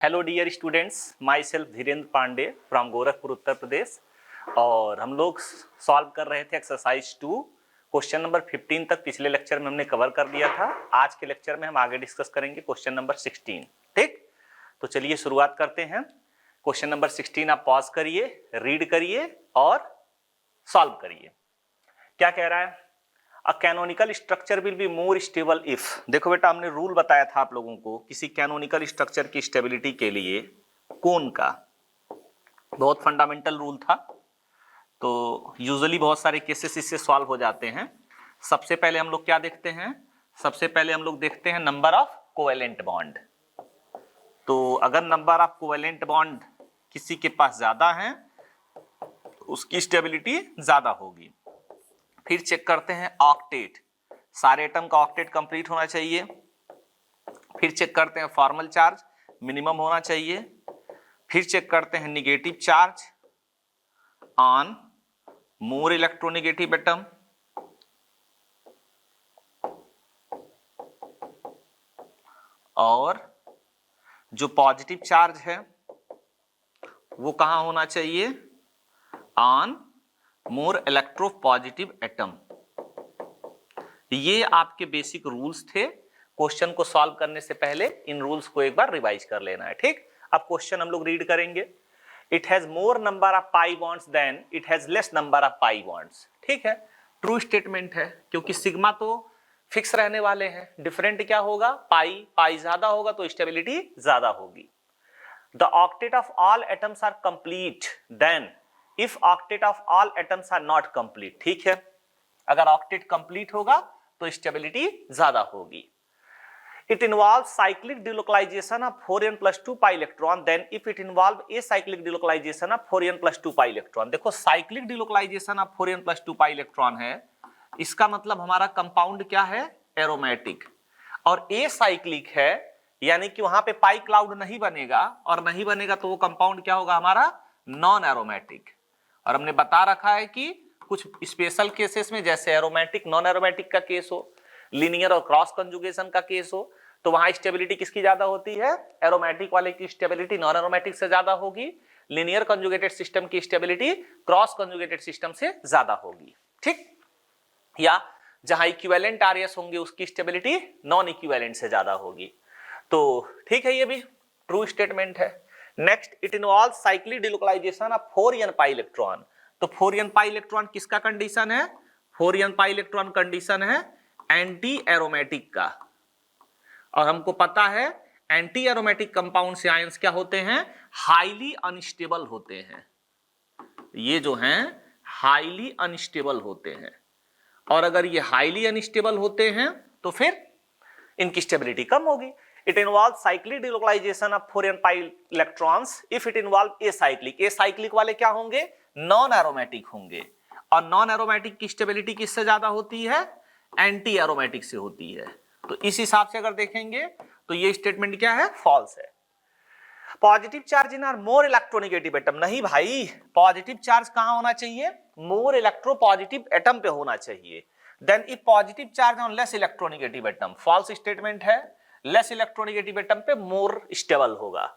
Hello dear students, myself Dhirendra Pandey from Gorakhpur Uttar Pradesh. और हम लोग सॉल्व कर रहे थे एक्सरसाइज 2 क्वेश्चन नंबर 15 तक पिछले लेक्चर में हमने कवर कर दिया था। आज के लेक्चर में हम आगे डिस्कस करेंगे क्वेश्चन नंबर 16। ठीक, तो चलिए शुरुआत करते हैं। क्वेश्चन नंबर 16 आप पॉज करिए, रीड करिए और सॉल्व करिए। क्या कह रहा है? A canonical structure will be more stable if, देखो बेटा हमने रूल बताया था आप लोगों को किसी कैनोनिकल स्ट्रक्चर की स्टेबिलिटी के लिए कौन का, बहुत फंडामेंटल रूल था। तो यूजुअली बहुत सारे केसेस इससे सॉल्व हो जाते हैं। सबसे पहले हम लोग क्या देखते हैं? सबसे पहले हम लोग देखते हैं नंबर ऑफ कोवेलेंट बॉन्ड। तो अगर नंबर ऑफ कोवेलेंट बॉन्ड किसी के पास ज्यादा है उसकी स्टेबिलिटी ज्यादा होगी। फिर चेक करते हैं ऑक्टेट, सारे एटम का ऑक्टेट कंप्लीट होना चाहिए। फिर चेक करते हैं फॉर्मल चार्ज मिनिमम होना चाहिए। फिर चेक करते हैं negative charge on more electronegative atom. और जो पॉजिटिव चार्ज है वो कहां होना चाहिए? On more electropositive atom. ये आपके बेसिक रूल्स थे। क्वेश्चन को सॉल्व करने से पहले इन रूल्स को एक बार रिवाइज कर लेना है। ठीक, अब क्वेश्चन हम लोग रीड करेंगे। It has more number of pi bonds than it has less number of pi bonds. ठीक है, ट्रू स्टेटमेंट है क्योंकि सिग्मा तो फिक्स रहने वाले हैं। डिफरेंट क्या होगा? पाई, पाई ज्यादा होगा तो स्टेबिलिटी ज्यादा होगी। The octet of all atoms are complete than if octet of all atoms are not complete. ठीक है, अगर ऑक्टेट कंप्लीट होगा तो स्टेबिलिटी ज्यादा होगी। It involve cyclic delocalization of 4n + 2 pi electron then if it involve acyclic delocalization of 4n + 2 pi electron. देखो cyclic delocalization of 4n + 2 pi electron है, इसका मतलब हमारा कंपाउंड क्या है? एरोमेटिक। और एसाइक्लिक है यानी कि वहां पे पाई क्लाउड नहीं बनेगा, और नहीं बनेगा तो वो कंपाउंड क्या होगा? हमारा नॉन एरोमेटिक। और हमने बता रखा है कि कुछ स्पेशल केसेस में जैसे एरोमेटिक नॉन एरोमेटिक का केस हो, लीनियर और क्रॉस कंजुगेशन का केस हो, तो वहां स्टेबिलिटी किसकी ज्यादा होती है? एरोमेटिक वाले की स्टेबिलिटी नॉन एरोमेटिक से ज्यादा होगी। लीनियर कंजुगेटेड सिस्टम की स्टेबिलिटी क्रॉस कंजुगेटेड सिस्टम से ज्यादा होगी। ठीक, या जहां इक्विवेलेंट आरएस होंगे उसकी स्टेबिलिटी नॉन इक्विवेलेंट से ज्यादा होगी। तो ठीक है, ये भी ट्रू स्टेटमेंट है। Next, it involve cyclic delocalization of 4n pi electron. तो 4n पाई इलेक्ट्रॉन किसका कंडीशन है? 4n पाई इलेक्ट्रॉन कंडीशन है एंटी एरोमेटिक का। और हमको पता है एंटी एरोमेटिक कंपाउंड से आयंस क्या होते हैं? हाईली अनस्टेबल होते हैं। ये जो हैं हाईली अनस्टेबल होते हैं, और अगर ये हाईली अनस्टेबल होते हैं तो फिर इनकी स्टेबिलिटी कम होगी। It involve cyclic delocalization of 4n pi electrons if it involve acyclic. Acyclic वाले क्या होंगे? नॉन एरोमेटिक होंगे। और नॉन एरोमेटिक की स्टेबिलिटी किससे ज्यादा होती है? एंटी एरोमेटिक से होती है। तो इस हिसाब से अगर देखेंगे तो ये स्टेटमेंट क्या है? फॉल्स है। Positive charge in are more electronegative atom. नहीं भाई, पॉजिटिव चार्ज कहां होना चाहिए? मोर इलेक्ट्रोपॉजिटिव एटम पे होना चाहिए। Then if positive charge on less electronegative atom. False statement है, लेस इलेक्ट्रोनिगेटिव एटम पे मोर स्टेबल होगा।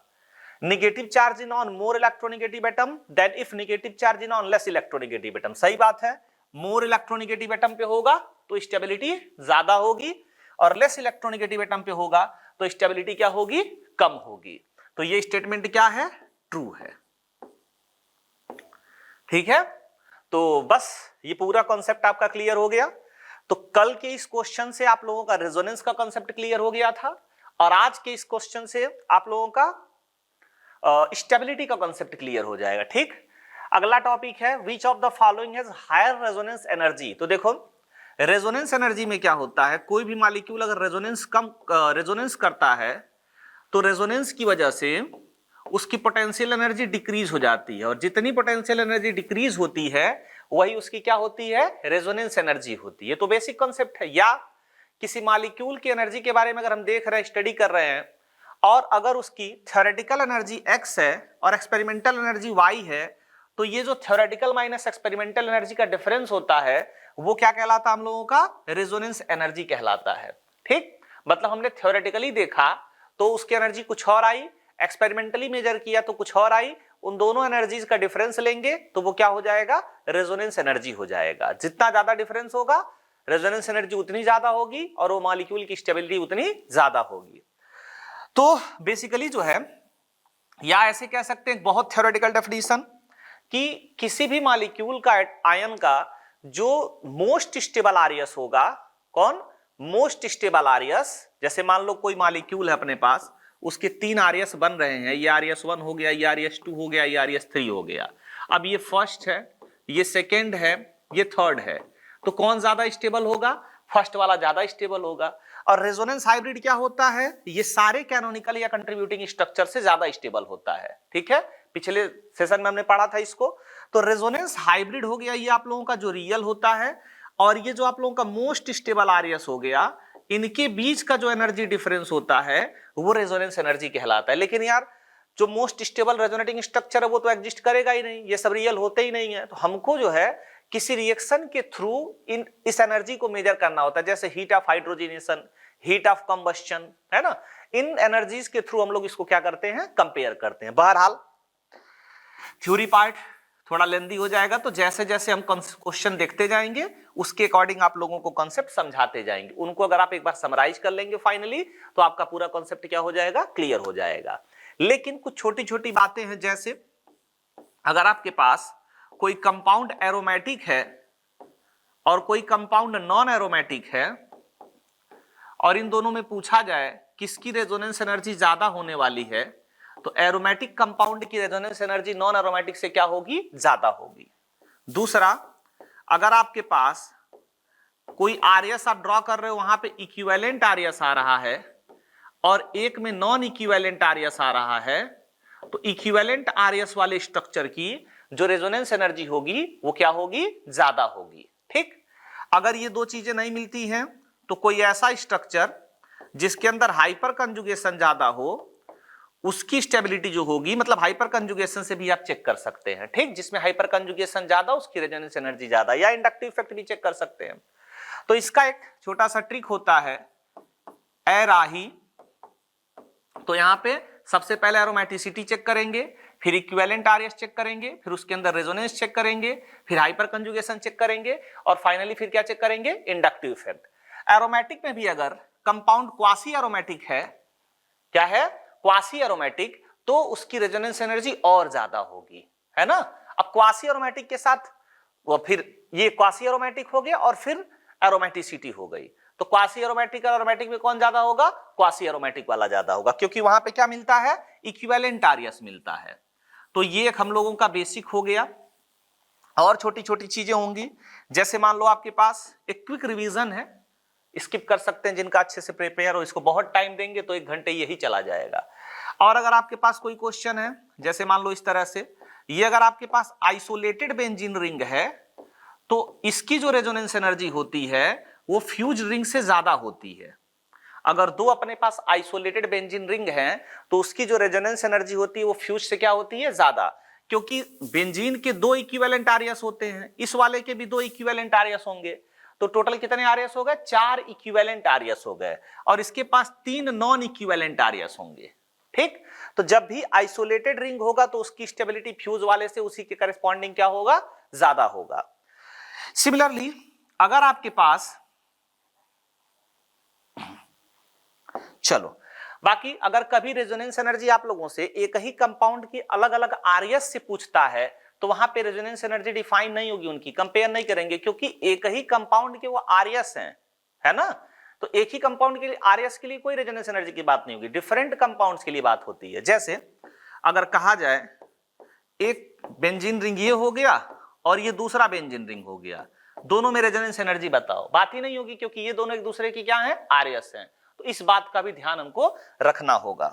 Negative charge in on more electronegative atom than if negative charge in on less electronegative atom. सही बात है, मोर electronegative atom पे होगा तो stability ज्यादा होगी, और लेस इलेक्ट्रोनिगेटिव एटम पे होगा तो स्टेबिलिटी क्या होगी? कम होगी। तो ये स्टेटमेंट क्या है? ट्रू है। ठीक है, तो बस ये पूरा कॉन्सेप्ट आपका क्लियर हो गया। तो कल के इस क्वेश्चन से आप लोगों का रेजोनेंस का कॉन्सेप्ट क्लियर हो गया था, और आज के इस क्वेश्चन से आप लोगों का स्टेबिलिटी का कॉन्सेप्ट क्लियर हो जाएगा। ठीक, अगला टॉपिक है which of the following has higher resonance energy. तो देखो रेजोनेंस एनर्जी में क्या होता है? कोई भी मॉलिक्यूल अगर रेजोनेंस करता है तो रेजोनेंस की वजह से उसकी पोटेंशियल एनर्जी डिक्रीज हो जाती है, और जितनी पोटेंशियल एनर्जी डिक्रीज होती है वही उसकी क्या होती है? रेजोनेंस एनर्जी होती है। तो बेसिक कॉन्सेप्ट है। या किसी मॉलिक्यूल की एनर्जी के बारे में अगर हम देख रहे हैं, स्टडी कर रहे हैं, और अगर उसकी थ्योरेटिकल एनर्जी x है और एक्सपेरिमेंटल एनर्जी y है, तो ये जो थ्योरेटिकल माइनस एक्सपेरिमेंटल एनर्जी का डिफरेंस होता है वो क्या कहलाता है? हम लोगों का रेजोनेंस एनर्जी कहलाता है। ठीक, मतलब हमने थ्योरेटिकली देखा तो उसकी एनर्जी कुछ और आई, एक्सपेरिमेंटली मेजर किया तो कुछ और आई, उन दोनों एनर्जीज का डिफरेंस लेंगे तो वो क्या हो जाएगा, रेजोनेंस एनर्जी हो जाएगा। जितना ज्यादा डिफरेंस होगा रेजोनेंस एनर्जी उतनी ज्यादा होगी और वो मॉलिक्यूल की स्टेबिलिटी उतनी ज्यादा होगी। तो बेसिकली जो है, या ऐसे कह सकते हैं बहुत थ्योरेटिकल डेफिनेशन, कि किसी भी मॉलिक्यूल का आयन का जो मोस्ट स्टेबल आरएस होगा, कौन, मोस्ट स्टेबल आरएस, जैसे मान लो कोई मॉलिक्यूल है अपने पास, उसके 3 आरएस बन रहे हैं, ये आरएस 1 हो गया, ये आरएस 2 हो गया, ये आरएस 3 हो गया। अब ये फर्स्ट है, ये सेकेंड है, ये थर्ड है, तो कौन ज्यादा स्टेबल होगा, फर्स्ट वाला ज्यादा स्टेबल होगा। और रेजोनेंस हाइब्रिड क्या होता है, ये सारे कैनोनिकल या कंट्रीब्यूटिंग स्ट्रक्चर से ज्यादा स्टेबल होता है। ठीक है, पिछले सेशन में हमने पढ़ा था इसको। तो रेजोनेंस हाइब्रिड हो गया ये आप लोगों का जो रियल होता है, और ये जो आप लोगों का मोस्ट स्टेबल आरएस हो गया, इनके बीच का जो एनर्जी डिफरेंस होता है वो रेजोनेंस एनर्जी कहलाता है। लेकिन यार जो मोस्ट स्टेबल रेजोनेटिंग स्ट्रक्चर है वो तो एग्जिस्ट करेगा ही नहीं, ये सब रियल होते ही नहीं है। तो हमको जो है किसी रिएक्शन के थ्रू इस एनर्जी को मेजर करना होता है, जैसे heat of hydrogenation, heat of combustion, है ना, इन एनर्जीज के थ्रू हम लोग इसको क्या करते हैं, कंपेयर करते हैं। बहरहाल थ्योरी पार्ट थोड़ा लेंदी हो जाएगा, तो जैसे जैसे हम क्वेश्चन देखते जाएंगे उसके अकॉर्डिंग आप लोगों को कॉन्सेप्ट समझाते जाएंगे। उनको अगर आप एक बार समराइज कर लेंगे फाइनली, तो आपका पूरा कॉन्सेप्ट क्या हो जाएगा, क्लियर हो जाएगा। लेकिन कुछ छोटी छोटी बातें हैं, जैसे अगर आपके पास कोई कंपाउंड एरोमेटिक है और कोई कंपाउंड नॉन एरोमेटिक है, और इन दोनों में पूछा जाए किसकी रेजोनेंस एनर्जी ज्यादा होने वाली है, तो एरोमेटिक कंपाउंड की रेजोनेंस एनर्जी नॉन एरोमेटिक से क्या होगी, ज्यादा होगी। दूसरा, अगर आपके पास कोई आरएस आप ड्रॉ कर रहे हो, वहां पे इक्विवेलेंट आरएस आ रहा है और एक में नॉन इक्विवेलेंट आरएस आ रहा है, तो इक्विवेलेंट आरएस वाले स्ट्रक्चर की जो रेजोनेंस एनर्जी होगी वो क्या होगी, ज्यादा होगी। ठीक, अगर ये दो चीजें नहीं मिलती हैं तो कोई ऐसा स्ट्रक्चर जिसके अंदर हाइपर कंजुगेशन ज्यादा हो, उसकी स्टेबिलिटी जो होगी, मतलब हाइपर कंजुगेशन से भी आप चेक कर सकते हैं। ठीक, जिसमें हाइपर कंजुगेशन ज्यादा उसकी रेजोनेंस एनर्जी ज्यादा, या इंडक्टिव इफेक्ट भी चेक कर सकते हैं। तो इसका एक छोटा सा ट्रिक होता है, एराही। तो यहां पे सबसे पहले एरोमेटिसिटी चेक करेंगे, फिर इक्विवेलेंट आरएस चेक करेंगे, फिर उसके अंदर रेजोनेंस चेक करेंगे, फिर हाइपर कंजुगेशन चेक करेंगे, और फाइनली फिर क्या चेक करेंगे, इंडक्टिव इफेक्ट। एरोमेटिक में भी अगर कंपाउंड क्वासी एरोमेटिक है, क्या है, क्वासी एरोमेटिक, तो उसकी रेजोनेंस एनर्जी और ज्यादा होगी, है ना। अब क्वासी एरोमेटिक के साथ वो फिर ये क्वासी एरोमेटिक हो गया और फिर एरोमेटिसिटी हो गई, तो क्वासी एरोमेटिक और एरोमेटिक में कौन ज्यादा होगा, क्वासी एरोमेटिक वाला ज्यादा होगा, क्योंकि वहां पे क्या मिलता है, इक्विवेलेंट आरएस मिलता है। तो ये एक हम लोगों का बेसिक हो गया। और छोटी छोटी चीजें होंगी, जैसे मान लो आपके पास एक क्विक रिवीजन है, स्किप कर सकते हैं जिनका अच्छे से प्रिपेयर हो, इसको बहुत टाइम देंगे तो 1 घंटे यही चला जाएगा। और अगर आपके पास कोई क्वेश्चन है, जैसे मान लो इस तरह से, ये अगर आपके पास आइसोलेटेड बेंजीन रिंग है, तो इसकी जो रेजोनेंस एनर्जी होती है वो फ्यूज रिंग से ज्यादा होती है। अगर दो अपने पास आइसोलेटेड बेंजीन रिंग हैं, तो उसकी जो रेजोनेंस एनर्जी होती है वो फ्यूज से क्या होती है, ज्यादा, क्योंकि बेंजीन के 2 इक्विवेलेंट आरएस होते हैं, इस वाले के भी 2 इक्विवेलेंट आरएस होंगे, तो टोटल कितने आरएस हो गए, 4 इक्विवेलेंट आरएस हो गए, और इसके पास 3 नॉन इक्विवेलेंट आरएस होंगे। ठीक, तो जब भी आइसोलेटेड रिंग होगा तो उसकी स्टेबिलिटी फ्यूज वाले से उसी के करस्पॉन्डिंग क्या होगा, ज्यादा होगा। सिमिलरली अगर आपके पास, चलो बाकी अगर कभी रेजोनेंस एनर्जी आप लोगों से एक ही कंपाउंड की अलग अलग आरएस से पूछता है, तो वहां पे रेजोनेंस एनर्जी डिफाइन नहीं होगी, उनकी कंपेयर नहीं करेंगे, क्योंकि एक ही कंपाउंड के वो आरएस हैं, है ना। तो एक ही कंपाउंड के लिए आरएस के लिए कोई रेजोनेंस एनर्जी की बात नहीं होगी, डिफरेंट कंपाउंड्स के लिए बात होती है। जैसे अगर कहा जाए एक बेंजीन रिंग ये हो गया और ये दूसरा बेंजीन रिंग हो गया, दोनों में रेजोनेंस एनर्जी बताओ, बात ही नहीं होगी, क्योंकि ये दोनों एक दूसरे की क्या है, आरएस हैं। तो इस बात का भी ध्यान हमको रखना होगा।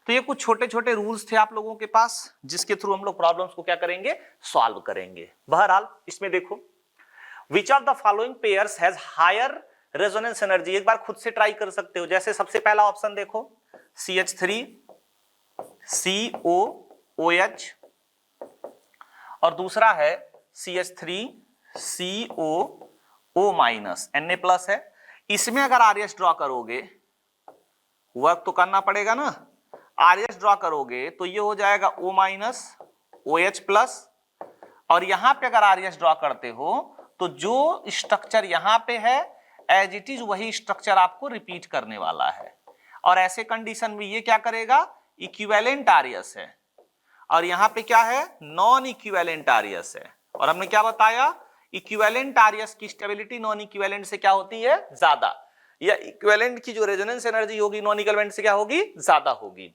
तो ये कुछ छोटे छोटे रूल्स थे आप लोगों के पास, जिसके थ्रू हम लोग प्रॉब्लम्स को क्या करेंगे, सॉल्व करेंगे। बहरहाल इसमें देखो, which of the following pairs has higher resonance energy, एक बार खुद से ट्राई कर सकते हो। जैसे सबसे पहला ऑप्शन देखो, CH3 COOH, और दूसरा है CH3 COO माइनस, Na+ है। इसमें अगर आरएस ड्रॉ करोगे, वर्क तो करना पड़ेगा ना, RS ड्रॉ करोगे तो ये हो जाएगा O माइनस OH प्लस, और यहां पे अगर RS ड्रॉ करते हो तो जो स्ट्रक्चर यहां पे है एज इट इज वही स्ट्रक्चर आपको रिपीट करने वाला है। और ऐसे कंडीशन में ये क्या करेगा, इक्विवेलेंट RS है, और यहां पे क्या है, नॉन इक्विवेलेंट RS है। और हमने क्या बताया, इक्विवेलेंट RS की स्टेबिलिटी नॉन इक्विवेलेंट से क्या होती है, ज्यादा, या इक्विवेलेंट की जो रेजोनेंस एनर्जी होगी नॉन इक्विवेलेंट से क्या होगी, ज्यादा होगी।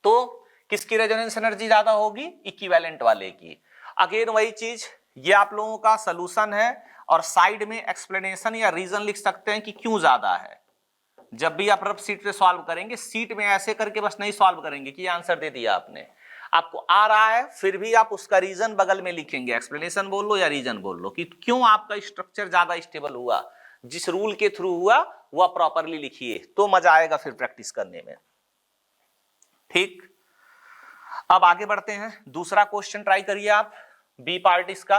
तो किसकी रेजोनेंस एनर्जी ज्यादा होगी, इक्विवेलेंट वाले की। अगेन वही चीज, ये आप लोगों का सॉल्यूशन है, और साइड में एक्सप्लेनेशन या रीजन लिख सकते हैं कि क्यों ज्यादा है। जब भी आप रफ सीट पे सॉल्व करेंगे, सीट में ऐसे करके बस नहीं सॉल्व करेंगे कि आंसर दे दिया आपने, आपको आ रहा है फिर भी आप उसका रीजन बगल में लिखेंगे, एक्सप्लेनेशन बोल लो या रीजन बोल लो कि क्यों आपका स्ट्रक्चर ज्यादा स्टेबल हुआ, जिस रूल के थ्रू हुआ वह प्रॉपरली लिखिए, तो मजा आएगा फिर प्रैक्टिस करने में। ठीक, अब आगे बढ़ते हैं, दूसरा क्वेश्चन ट्राई करिए आप, बी पार्ट इसका।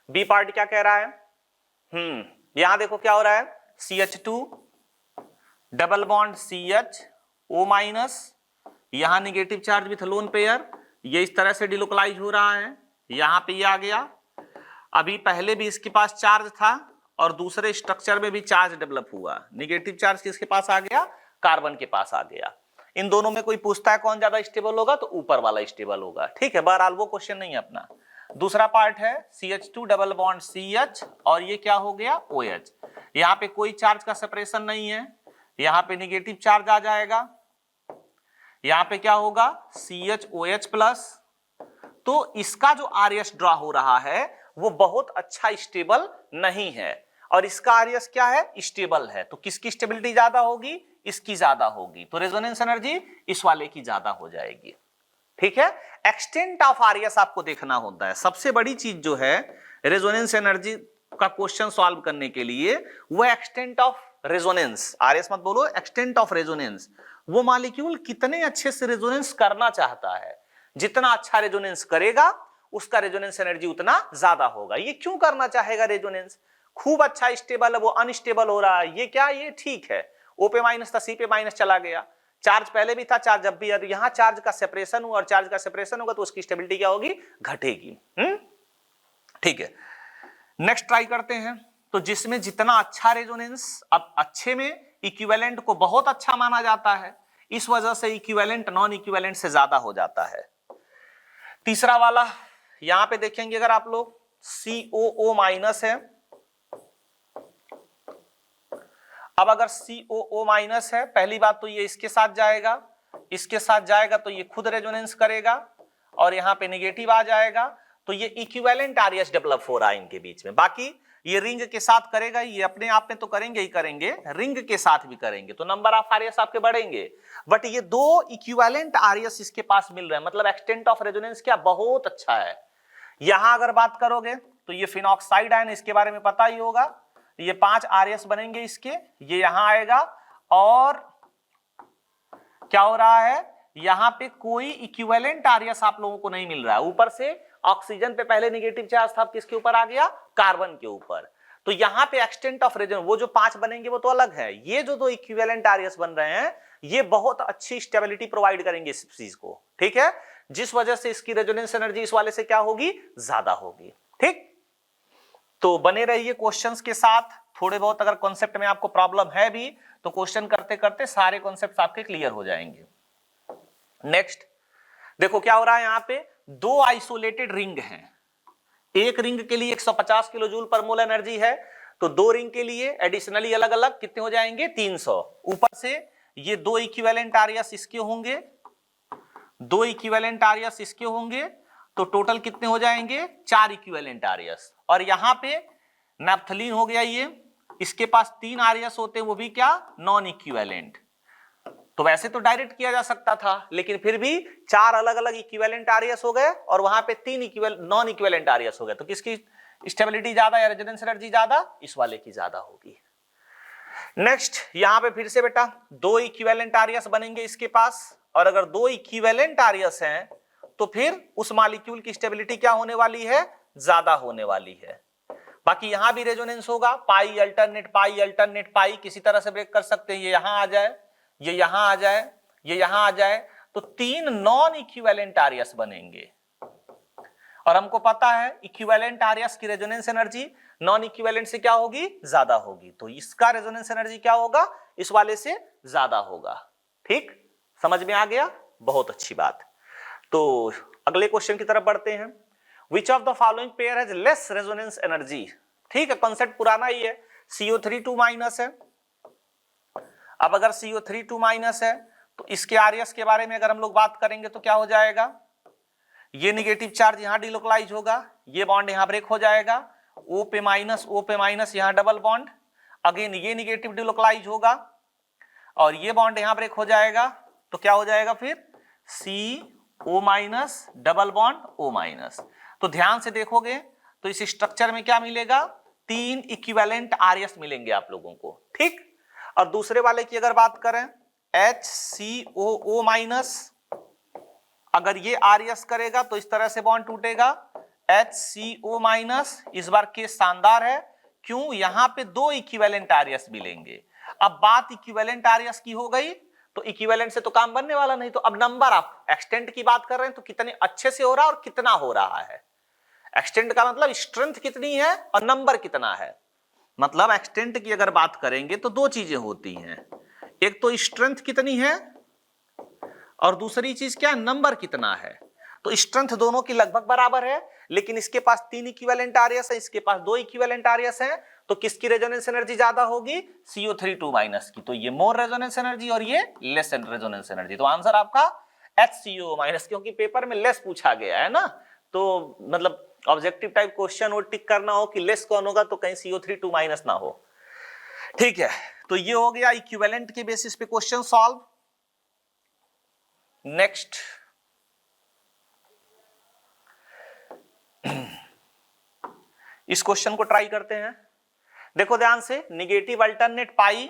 बी पार्ट क्या कह रहा है, यहां देखो क्या हो रहा है, CH2 double bond CH O minus, यहां negative charge with lone pair, ये इस तरह से डिलोकलाइज हो रहा है, यहां पे ये आ गया। अभी पहले भी इसके पास चार्ज था और दूसरे स्ट्रक्चर में भी चार्ज डेवलप हुआ, निगेटिव चार्ज किसके पास आ गया, कार्बन के पास आ गया। इन दोनों में कोई पूछता है कौन ज्यादा स्टेबल होगा, तो ऊपर वाला स्टेबल होगा। ठीक है, बहरहाल वो क्वेश्चन नहीं है अपना। दूसरा पार्ट है CH2 डबल बॉन्ड CH, और ये क्या हो गया, OH। यहां पे कोई चार्ज का सेपरेशन नहीं है, यहां पे निगेटिव चार्ज आ जाएगा, यहां पे क्या होगा, CHOH प्लस। तो इसका जो RS ड्रॉ हो रहा है वो बहुत अच्छा स्टेबल नहीं है, और इसका RS क्या है, स्टेबल है। तो किसकी स्टेबिलिटी ज्यादा होगी, इसकी ज्यादा होगी, तो रेजोनेंस एनर्जी इस वाले की ज्यादा हो जाएगी। ठीक है, एक्सटेंट ऑफ RS आपको देखना होता है। सबसे बड़ी चीज जो है रेजोनेंस एनर्जी का क्वेश्चन सॉल्व करने के लिए, वो एक्सटेंट ऑफ रेजोनेंस, RS मत बोलो, एक्सटेंट ऑफ रेजोनेंस, वो मॉलिक्यूल कितने अच्छे से रेजोनेंस करना चाहता है। जितना अच्छा रेजोनेंस करेगा उसका रेजोनेंस एनर्जी उतना ज्यादा होगा। ये क्यों करना चाहेगा रेजोनेंस, खूब अच्छा स्टेबल है, वो अनस्टेबल हो रहा है, ये क्या, ये ठीक है, O पे माइनस था, C पे माइनस चला गया, चार्ज पहले भी था, चार्ज जब भी है, तो यहां चार्ज का सेपरेशन हुआ, और चार्ज का सेपरेशन होगा तो उसकी स्टेबिलिटी क्या होगी, घटेगी। ठीक है, नेक्स्ट ट्राई करते हैं। तो जिसमें जितना अच्छा रेजोनेंस, अब अच्छे में इक्विवेलेंट को बहुत अच्छा माना जाता है, इस वजह से इक्विवेलेंट नॉन इक्विवेलेंट से ज्यादा हो जाता है। तीसरा वाला यहां पे देखेंगे अगर आप लोग, COO माइनस है। अब अगर COO माइनस है, पहली बात तो ये इसके साथ जाएगा, इसके साथ जाएगा तो ये खुद रेजोनेंस करेगा, और यहां पे नेगेटिव आ जाएगा, तो ये इक्विवेलेंट RS डेवलप हो रहा है इनके बीच में। बाकी ये रिंग के साथ करेगा, ये अपने आप में तो करेंगे ही करेंगे, रिंग के साथ भी करेंगे, तो नंबर ऑफ RS आपके बढ़ेंगे। बट ये दो इक्विवेलेंट RS इसके पास मिल रहे हैं, मतलब एक्सटेंट ऑफ रेजोनेंस क्या बहुत अच्छा है। यहां अगर बात करोगे तो ये फिनॉक्साइड आयन, इसके बारे में पता ही होगा, ये 5 RS बनेंगे इसके, ये यहां आएगा, और क्या हो रहा है, यहां पे कोई इक्विवेलेंट RS आप लोगों को नहीं मिल रहा है। ऊपर से ऑक्सीजन पे पहले नेगेटिव चार्ज था, किसके ऊपर आ गया, कार्बन के ऊपर। तो यहां पे एक्सटेंट ऑफ रेजोनेंस, वो जो 5 बनेंगे वो तो अलग है, ये जो दो इक्विवेलेंट RS बन रहे हैं ये बहुत अच्छी स्टेबिलिटी प्रोवाइड करेंगे इस चीज को। ठीक है, जिस वजह से इसकी रेजोनेंस एनर्जी इस वाले से क्या होगी, ज्यादा होगी। ठीक, तो बने रहिए क्वेश्चंस के साथ। थोड़े बहुत अगर कॉन्सेप्ट में आपको प्रॉब्लम है भी तो क्वेश्चन करते करते सारे कॉन्सेप्ट आपके क्लियर हो जाएंगे। नेक्स्ट देखो क्या हो रहा है, यहां पे दो आइसोलेटेड रिंग हैं, एक रिंग के लिए 150 किलो जूल पर मोल एनर्जी है, तो दो रिंग के लिए एडिशनली अलग अलग कितने हो जाएंगे, 300। ऊपर से ये दो इक्विवेलेंट RS इसके होंगे, दो इक्विवेलेंट RS इसके होंगे, तो टोटल कितने हो जाएंगे, 4 इक्विवेलेंट RS। और यहां पे नैप्थलीन हो गया, ये इसके पास 3 RS होते हैं, वो भी क्या, नॉन इक्विवेलेंट। तो वैसे तो डायरेक्ट किया जा सकता था, लेकिन फिर भी 4 अलग अलग इक्विवेलेंट RS हो गए, और वहां पे 3 नॉन इक्विवेलेंट RS हो गए, तो किसकी स्टेबिलिटी ज्यादा या रेजोनेंस एनर्जी ज्यादा, इस वाले की ज्यादा होगी। नेक्स्ट यहां पे फिर से बेटा दो इक्विवेलेंट RS बनेंगे इसके पास, और अगर दो इक्विवेलेंट RS हैं तो फिर उस मॉलिक्यूल की स्टेबिलिटी क्या होने वाली है, ज्यादा होने वाली है। बाकी यहां भी रेजोनेंस होगा, पाई अल्टरनेट पाई, किसी तरह से ब्रेक कर सकते हैं, ये यहां आ जाए, ये यहां आ जाए, ये यहां आ जाए तो 3 नॉन इक्विवेलेंट आरएस बनेंगे। और हमको पता है इक्विवेलेंट आरएस की रेजोनेंस एनर्जी नॉन इक्विवेलेंट से क्या होगी, ज्यादा होगी। तो इसका रेजोनेंस एनर्जी क्या होगा, इस वाले से ज्यादा होगा। ठीक, समझ में आ गया, बहुत अच्छी बात। तो अगले क्वेश्चन की तरफ बढ़ते हैं। विच of the following pair has less resonance energy. ठीक है, कॉन्सेप्ट पुराना ही है, CO3 2- है। अब अगर CO3 2- है तो इसके आरएस के बारे में अगर हम लोग बात करेंगे तो क्या हो जाएगा, ये निगेटिव चार्ज यहां डिलोकलाइज होगा, ये बॉन्ड यहां ब्रेक हो जाएगा, O पे माइनस यहां डबल बॉन्ड, अगेन ये निगेटिव डिलोकलाइज होगा और ये बॉन्ड यहां ब्रेक हो जाएगा। तो क्या हो जाएगा फिर CO- डबल बॉन्ड O-। तो ध्यान से देखोगे तो इस स्ट्रक्चर में क्या मिलेगा, 3 इक्विवेलेंट आरएस मिलेंगे आप लोगों को। ठीक, और दूसरे वाले की अगर बात करें HCOO-, अगर ये आरएस करेगा तो इस तरह से बॉन्ड टूटेगा HCO-। इस बार केस शानदार है, क्यों, यहां पे 2 इक्विवेलेंट आरएस मिलेंगे। अब बात इक्विवेलेंट आरएस की हो गई तो इक्विवेलेंट से तो काम बनने वाला नहीं, तो अब नंबर आप एक्सटेंट की बात कर रहे हैं तो कितने अच्छे से हो रहा है और कितना हो रहा है। एक्सटेंट का मतलब स्ट्रेंथ कितनी है और नंबर कितना है। मतलब एक्सटेंट की अगर बात करेंगे तो 2 चीजें होती हैं, एक तो स्ट्रेंथ कितनी है और दूसरी चीज क्या, नंबर कितना है। तो स्ट्रेंथ दोनों की लगभग बराबर है, लेकिन इसके पास 3 इक्विवेलेंट आरएस है, इसके पास 2 इक्विवेलेंट आरएस है, तो किसकी रेजोनेंस एनर्जी ज्यादा होगी, CO3 2- की। तो ये मोर रेजोनेंस एनर्जी और ये लेस रेजोनेंस एनर्जी। तो आंसर आपका HCO-, क्योंकि पेपर में लेस पूछा गया है ना, तो मतलब ऑब्जेक्टिव टाइप क्वेश्चन और टिक करना हो कि लेस कौन होगा तो कहीं CO3 2- ना हो। ठीक है, तो ये हो गया इक्विवेलेंट के बेसिस पे क्वेश्चन सॉल्व। नेक्स्ट इस क्वेश्चन को ट्राई करते हैं। देखो ध्यान से, निगेटिव अल्टरनेट पाई,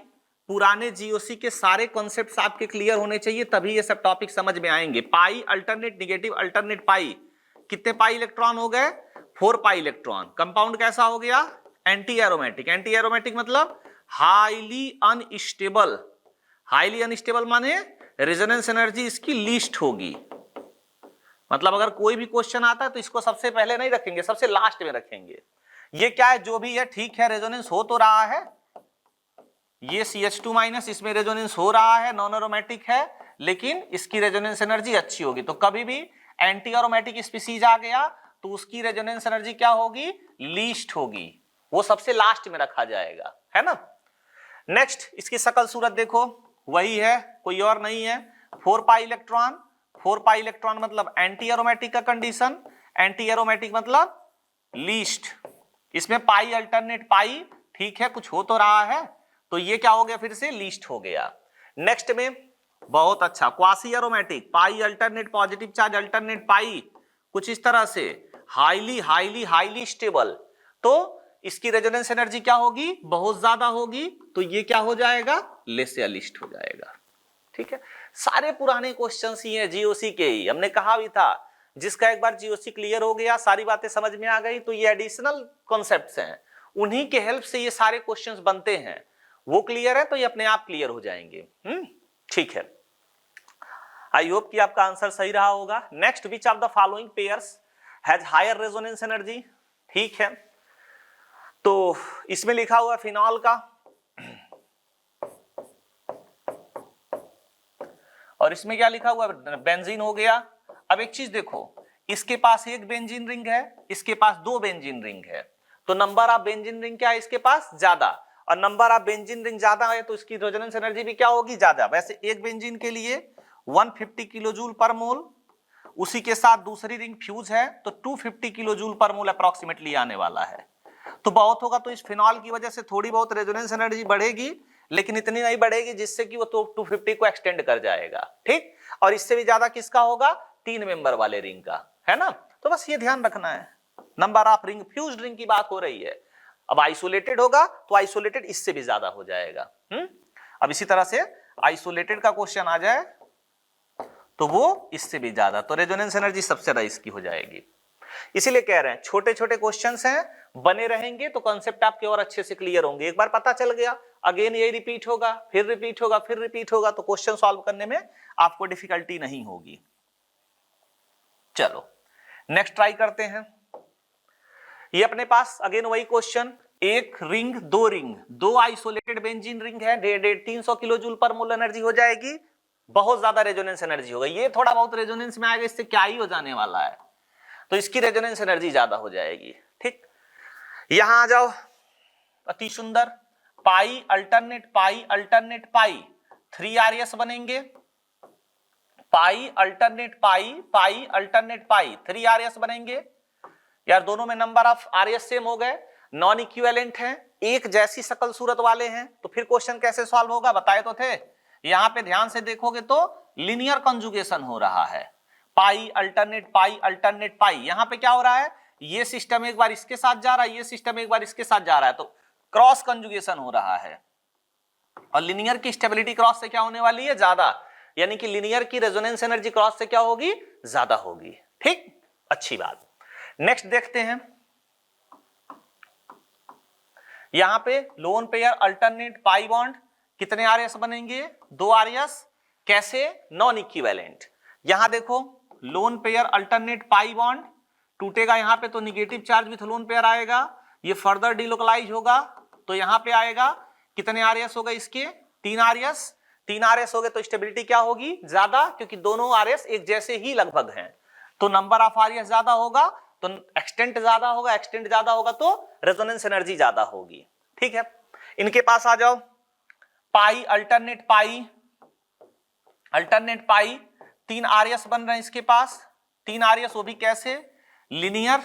पुराने जीओसी के सारे कॉन्सेप्ट्स आपके क्लियर होने चाहिए, तभी ये सब टॉपिक समझ में आएंगे। पाई अल्टरनेट, निगेटिव अल्टरनेट पाई, कितने पाई इलेक्ट्रॉन हो गए, 4 पाई इलेक्ट्रॉन। कंपाउंड कैसा हो गया, एंटी एरोमेटिक। एंटी एरोमेटिक मतलब हाईली अनस्टेबल। हाईली अनस्टेबल माने रेजोनेंस एनर्जी इसकी लीस्ट होगी। मतलब अगर कोई भी क्वेश्चन आता है तो इसको सबसे पहले नहीं रखेंगे, सबसे लास्ट में रखेंगे। ये क्या है, जो भी है ठीक है, रेजोनेंस हो तो रहा है, ये CH2- इसमें रेजोनेंस हो रहा है, नॉन एरोमेटिक है, लेकिन इसकी रेजोनेंस एनर्जी अच्छी होगी। तो कभी भी एंटी एरोमेटिक स्पीसीज आ गया तो उसकी रेजोनेंस एनर्जी क्या होगी, लीस्ट होगी, वो सबसे लास्ट में रखा जाएगा, है ना। नेक्स्ट इसकी शकल सूरत देखो, वही है, कोई और नहीं है। 4 पाई इलेक्ट्रॉन, 4 पाई इलेक्ट्रॉन मतलब एंटी एरोमेटिक का कंडीशन, एंटी एरोमेटिक मतलब लीस्ट। इसमें पाई अल्टरनेट पाई, ठीक है, कुछ हो तो रहा है, तो ये क्या हो गया, फिर से लीस्ट हो गया। नेक्स्ट में बहुत अच्छा, क्वासी एरोमेटिक, पाई अल्टरनेट पॉजिटिव चार्ज अल्टरनेट पाई, कुछ इस तरह से हाईली हाईली हाईली स्टेबल। तो इसकी रेजोनेंस एनर्जी क्या होगी, बहुत ज्यादा होगी, तो ये क्या हो जाएगा, लेस या लिस्ट हो जाएगा। ठीक है, सारे पुराने क्वेश्चंस ही हैं जीओसी के ही, हमने कहा भी था जिसका एक बार जीओसी क्लियर हो गया, सारी बातें समझ में आ गई, तो ये एडिशनल कॉन्सेप्ट्स हैं, उन्हीं के हेल्प से ये सारे क्वेश्चंस बनते हैं। वो क्लियर है तो ये अपने आप क्लियर हो जाएंगे। ठीक है, आई होप कि आपका आंसर सही रहा होगा। Next, which of the following pairs has higher resonance energy. ठीक है, तो इसमें लिखा हुआ फिनॉल का और इसमें क्या लिखा हुआ, बेंजीन हो गया। अब एक चीज देखो, इसके पास एक बेंजीन रिंग है, इसके पास 2 बेंजीन रिंग है, तो नंबर ऑफ बेंजीन रिंग क्या है इसके पास, ज्यादा, और नंबर ऑफ बेंजीन रिंग ज्यादा है तो इसकी रेजोनेंस एनर्जी भी क्या होगी, ज्यादा। वैसे एक बेंजीन के लिए 150 किलो जूल पर मोल, उसी के साथ दूसरी रिंग फ्यूज है तो 250 किलो जूल पर मोल अप्रोक्सीमेटली आने वाला है। तो बहुत होगा तो इस फिनॉल की वजह से थोड़ी बहुत रेजोनेंस एनर्जी बढ़ेगी, लेकिन इतनी नहीं बढ़ेगी जिससे कि वो तो 250 को एक्सटेंड कर जाएगा। ठीक, और इससे भी ज्यादा किसका होगा, 3 मेंबर वाले रिंग का, है ना। तो बस ये ध्यान रखना है, number of ring, fused ring की बात हो रही है। अब आइसोलेटेड होगा तो आइसोलेटेड इससे भी ज्यादा हो जाएगा। अब इसी तरह से आइसोलेटेड का क्वेश्चन आ जाए तो वो इससे भी ज्यादा, तो रेजोनेंस एनर्जी सबसे ज्यादा इसकी हो जाएगी। इसीलिए कह रहे हैं छोटे छोटे क्वेश्चंस हैं, बने रहेंगे तो कॉन्सेप्ट आपके और अच्छे से क्लियर होंगे। एक बार पता चल गया, अगेन ये रिपीट होगा, फिर रिपीट होगा, फिर रिपीट होगा, तो क्वेश्चन सॉल्व करने में आपको डिफिकल्टी नहीं होगी। चलो नेक्स्ट ट्राई करते हैं। ये अपने पास अगेन वही क्वेश्चन, एक रिंग, दो आइसोलेटेड बेंजीन रिंग है, 300 किलो जूल पर मोल एनर्जी हो जाएगी, बहुत ज्यादा रेजोनेंस एनर्जी होगा। ये थोड़ा बहुत रेजोनेंस में आएगा, इससे क्या ही हो जाने वाला है, तो इसकी रेजोनेंस एनर्जी ज्यादा हो जाएगी। ठीक, यहां आ जाओ, अति सुंदर, पाई अल्टरनेट पाई 3RS बनेंगे, पाई अल्टरनेट पाई 3RS बनेंगे। यार दोनों में नंबर ऑफ RS सेम हो गए, नॉन इक्विवेलेंट हैं, एक जैसी शकल सूरत वाले हैं, तो फिर क्वेश्चन कैसे सॉल्व होगा बताए तो थे। यहां पे ध्यान से देखोगे तो लीनियर कंजुगेशन हो रहा है, पाई अल्टरनेट पाई। यहां पे क्या हो रहा है, ये सिस्टम एक बार इसके साथ जा रहा है, ये सिस्टम एक बार इसके साथ जा रहा है, तो क्रॉस कंजुगेशन हो रहा है। और लीनियर की स्टेबिलिटी क्रॉस से क्या होने वाली है, ज्यादा, यानी कि लीनियर की रेजोनेंस एनर्जी क्रॉस से क्या होगी, ज्यादा होगी। ठीक, अच्छी बात। नेक्स्ट देखते हैं, यहां पे lone pair alternate pi bond कितने RS बनेंगे, 2 RS। कैसे, नॉन इक्विवेलेंट। यहां देखो lone pair alternate pi bond टूटेगा यहां पे, तो negative charge with lone pair आएगा, ये फर्दर डिलोकलाइज होगा, तो यहां पे आएगा कितने RS हो गए इसके, 3 RS हो गए, तो स्टेबिलिटी क्या होगी, ज्यादा, क्योंकि दोनों RS एक जैसे ही लगभग हैं, तो नंबर ऑफ RS ज्यादा होगा, तो एक्सटेंट ज्यादा होगा तो रेजोनेंस एनर्जी ज्यादा होगी। ठीक है, इनके पास आ जाओ, पाई अल्टरनेट पाई 3 RS बन रहे हैं इसके पास, 3 RS, वो भी कैसे, लीनियर।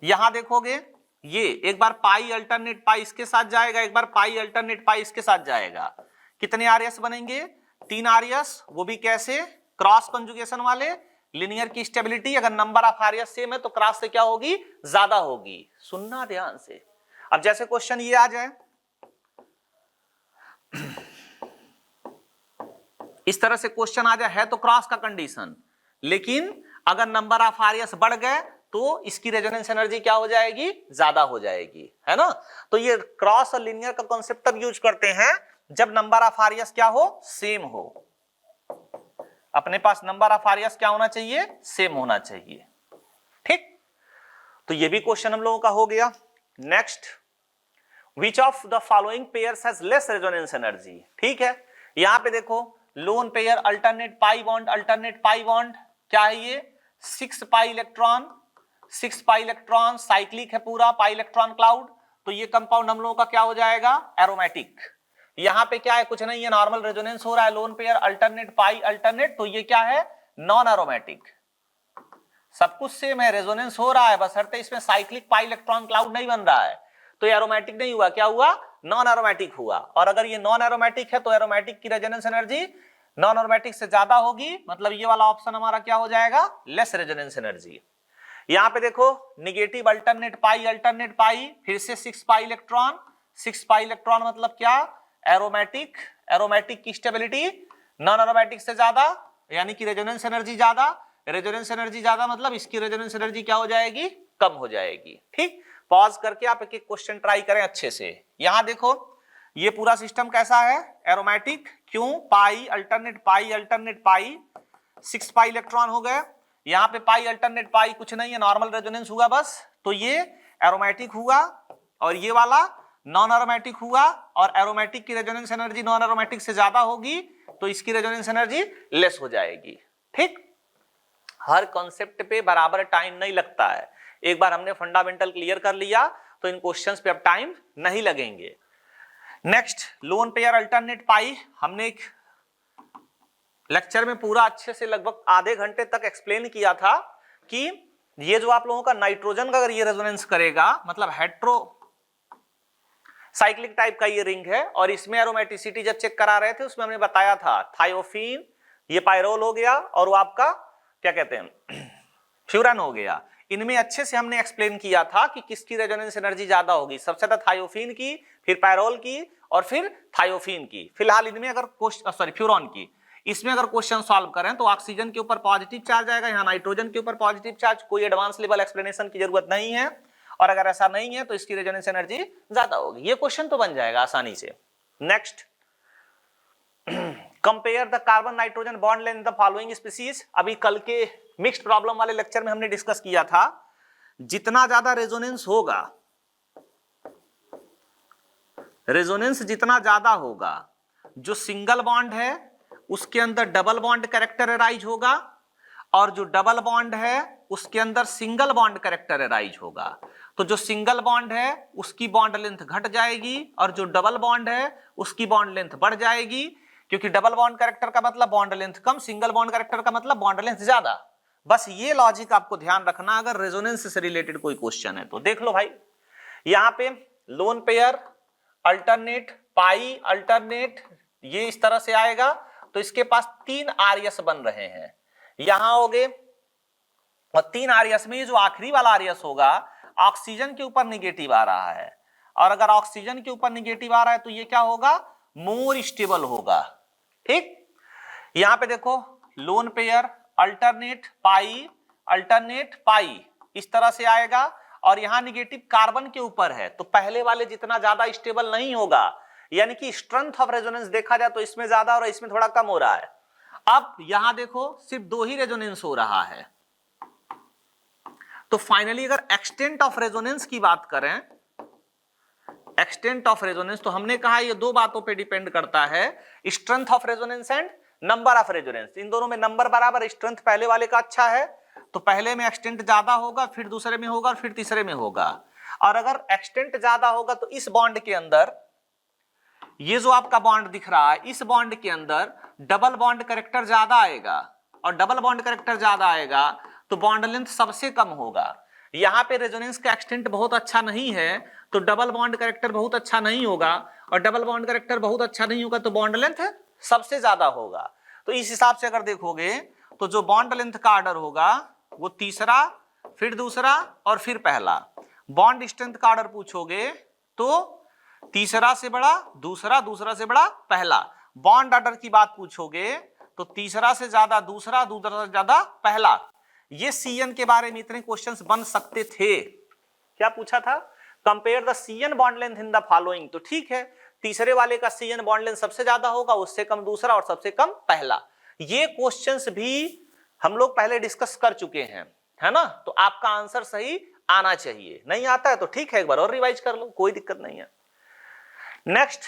यहां देखोगे ये एक बार पाई अल्टरनेट पाई इसके साथ जाएगा, एक बार पाई अल्टरनेट पाई इसके साथ जाएगा, कितने RS बनेंगे, 3 RS, वो भी कैसे, क्रॉस कंजुगेशन वाले। लीनियर की स्टेबिलिटी अगर नंबर ऑफ RS सेम है तो क्रॉस से क्या होगी, ज्यादा होगी। सुनना ध्यान से। अब जैसे क्वेश्चन ये आ जाए, इस तरह से क्वेश्चन आ जाए, है तो क्रॉस का कंडीशन, लेकिन अगर नंबर ऑफ RS बढ़ गए तो इसकी रेजोनेंस एनर्जी क्या हो जाएगी, ज्यादा हो जाएगी, है ना। तो ये क्रॉस और लीनियर का कॉन्सेप्ट तब यूज करते हैं जब नंबर ऑफ RS क्या हो, सेम हो। अपने पास नंबर ऑफ RS क्या होना चाहिए, सेम होना चाहिए। ठीक, तो ये भी क्वेश्चन हम लोगों का हो गया। Next, which of the following pairs has less resonance energy. ठीक है, यहां पे देखो lone pair alternate pi bond क्या है ये, 6 पाई इलेक्ट्रॉन साइक्लिक है पूरा, पाई इलेक्ट्रॉन क्लाउड, तो ये कंपाउंड हम लोगों का क्या हो जाएगा, एरोमेटिक। यहां पे क्या है, कुछ नहीं है, नॉर्मल रेजोनेंस हो रहा है, लोन पेयर अल्टरनेट पाई अल्टरनेट, तो ये क्या है, नॉन एरोमेटिक। सब कुछ सेम है, रेजोनेंस हो रहा है, बशर्ते इसमें साइक्लिक पाई इलेक्ट्रॉन क्लाउड नहीं बन रहा है, तो एरोमेटिक नहीं हुआ, क्या हुआ, नॉन एरोमेटिक हुआ। और अगर ये नॉन एरोमेटिक है तो एरोमेटिक की रेजोनेंस एनर्जी नॉन एरोमेटिक से ज्यादा होगी, मतलब ये वाला ऑप्शन हमारा क्या हो जाएगा, लेस रेजोनेंस एनर्जी। यहां पे देखो निगेटिव अल्टरनेट पाई, फिर से 6 पाई इलेक्ट्रॉन मतलब क्या, एरोमेटिक की स्टेबिलिटी नॉन एरोमेटिक से ज्यादा, यानी कि रेजोनेंस एनर्जी ज्यादा, मतलब इसकी रेजोनेंस एनर्जी क्या हो जाएगी, कम हो जाएगी। ठीक, पॉज करके आप एक एक क्वेश्चन ट्राई करें अच्छे से। यहां देखो ये पूरा सिस्टम कैसा है, एरोमेटिक, क्यों, पाई अल्टरनेट पाई 6 पाई इलेक्ट्रॉन हो गए, यहां पे पाई अल्टरनेट पाई कुछ नहीं है, नॉर्मल रेजोनेंस हुआ बस, तो ये एरोमेटिक हुआ, और ये वाला नॉन एरोमेटिक हुआ, और एरोमेटिक की रेजोनेंस एनर्जी नॉन एरोमेटिक से ज्यादा होगी, तो इसकी रेजोनेंस एनर्जी लेस हो जाएगी। ठीक, हर कॉन्सेप्ट पे बराबर टाइम नहीं लगता है, एक बार हमने फंडामेंटल क्लियर कर लिया तो इन क्वेश्चंस पे अब टाइम नहीं लगेंगे। नेक्स्ट, लोन पेयर अल्टरनेट पाई, हमने एक लेक्चर में पूरा अच्छे से लगभग आधे घंटे तक एक्सप्लेन किया था कि ये जो आप लोगों का नाइट्रोजन का अगर ये रेजोनेंस करेगा, मतलब हेट्रो साइक्लिक टाइप का ये रिंग है, और इसमें एरोमेटिसिटी जब चेक करा रहे थे उसमें हमने बताया था थायोफीन, ये पायरोल हो गया, और वो आपका क्या कहते हैं, फ्यूरन हो गया। इनमें अच्छे से हमने एक्सप्लेन किया था कि किसकी रेजोनेंस एनर्जी ज्यादा होगी, सबसे ज्यादा थायोफीन की, फिर पायरोल की, और फिर थायोफीन की। फिलहाल इनमें अगर फ्यूरॉन की, इसमें अगर क्वेश्चन सॉल्व करें तो ऑक्सीजन के ऊपर पॉजिटिव चार्ज आएगा, यहाँ नाइट्रोजन के ऊपर पॉजिटिव चार्ज, कोई एडवांस लेवल एक्सप्लेनेशन की जरूरत नहीं है। और अगर ऐसा नहीं है तो इसकी रेजोनेंस एनर्जी ज्यादा होगी। ये क्वेश्चन तो बन जाएगा आसानी से। Next, compare the carbon nitrogen bond length the following species. अभी कल के मिक्स्ड प्रॉब्लम वाले लेक्चर में हमने डिस्कस किया था, जितना ज्यादा रेजोनेंस होगा, रेजोनेंस जितना ज्यादा होगा, जो सिंगल बॉन्ड है उसके अंदर डबल बॉन्ड कैरेक्टर अराइज होगा, और जो डबल बॉन्ड है उसके अंदर सिंगल बॉन्ड कैरेक्टर अराइज होगा। तो जो सिंगल बॉन्ड है उसकी बॉन्ड लेंथ घट जाएगी, और जो डबल बॉन्ड है उसकी बॉन्ड लेंथ बढ़ जाएगी, क्योंकि डबल बॉन्ड कैरेक्टर का मतलब बॉन्ड लेंथ कम, सिंगल बॉन्ड कैरेक्टर का मतलब बॉन्ड लेंथ ज्यादा। बस ये लॉजिक आपको ध्यान रखना अगर रेजोनेंस से रिलेटेड कोई क्वेश्चन है तो। देख लो भाई, यहां पे लोन पेयर, अल्टरनेट, पाई अल्टरनेट, ये इस तरह से आएगा। तो इसके पास 3 आरएस बन रहे हैं, यहां हो गए, और 3 आरएस में जो आखिरी वाला आरएस होगा ऑक्सीजन के ऊपर निगेटिव आ रहा है, और अगर ऑक्सीजन के ऊपर निगेटिव आ रहा है तो ये क्या होगा, मोर स्टेबल होगा। ठीक, यहां पे देखो लोन पेयर, अल्टरनेट, पाई इस तरह से आएगा, और यहां निगेटिव कार्बन के ऊपर है तो पहले वाले जितना ज्यादा स्टेबल नहीं होगा, यानी कि स्ट्रेंथ ऑफ रेजोनेंस देखा जाए तो इसमें ज्यादा और इसमें थोड़ा कम हो रहा है। अब यहां देखो सिर्फ 2 ही रेजोनेंस हो रहा है। तो फाइनली अगर एक्सटेंट ऑफ रेजोनेंस की बात करें, एक्सटेंट ऑफ रेजोनेंस, तो हमने कहा ये 2 बातों पे डिपेंड करता है, strength of resonance and number of resonance. इन दोनों में नंबर बराबर, स्ट्रेंथ पहले वाले का अच्छा है तो पहले में एक्सटेंट ज्यादा होगा, फिर दूसरे में होगा, फिर तीसरे में होगा। और अगर एक्सटेंट ज्यादा होगा तो इस बॉन्ड के अंदर, ये जो आपका बॉन्ड दिख रहा है, इस बॉन्ड के अंदर डबल बॉन्ड कैरेक्टर ज्यादा आएगा, और डबल बॉन्ड कैरेक्टर ज्यादा आएगा तो बॉन्ड लेंथ सबसे कम होगा। यहां पे रेजोनेंस का एक्सटेंट बहुत अच्छा नहीं है तो डबल बॉन्ड कैरेक्टर बहुत अच्छा नहीं होगा, और डबल बॉन्ड कैरेक्टर बहुत अच्छा नहीं होगा तो बॉन्ड लेंथ सबसे ज्यादा होगा। तो इस हिसाब से अगर देखोगे तो जो बॉन्ड लेंथ का ऑर्डर होगा वो तीसरा, फिर दूसरा और फिर पहला। बॉन्ड स्ट्रेंथ का ऑर्डर पूछोगे तो तीसरा से बड़ा दूसरा, दूसरा से बड़ा पहला। बॉन्ड ऑर्डर की बात पूछोगे तो तीसरा से ज्यादा दूसरा, दूसरा से ज्यादा पहला। ये सीएन के बारे में इतने क्वेश्चंस बन सकते थे। क्या पूछा था, compare the CN bond length in the following. तो ठीक है, तीसरे वाले का सीएन बॉन्ड लेंथ सबसे ज्यादा होगा, उससे कम दूसरा और सबसे कम पहला। ये क्वेश्चंस भी हम लोग पहले डिस्कस कर चुके हैं, है ना। तो आपका आंसर सही आना चाहिए, नहीं आता है तो ठीक है, एक बार और रिवाइज कर लो, कोई दिक्कत नहीं है। Next,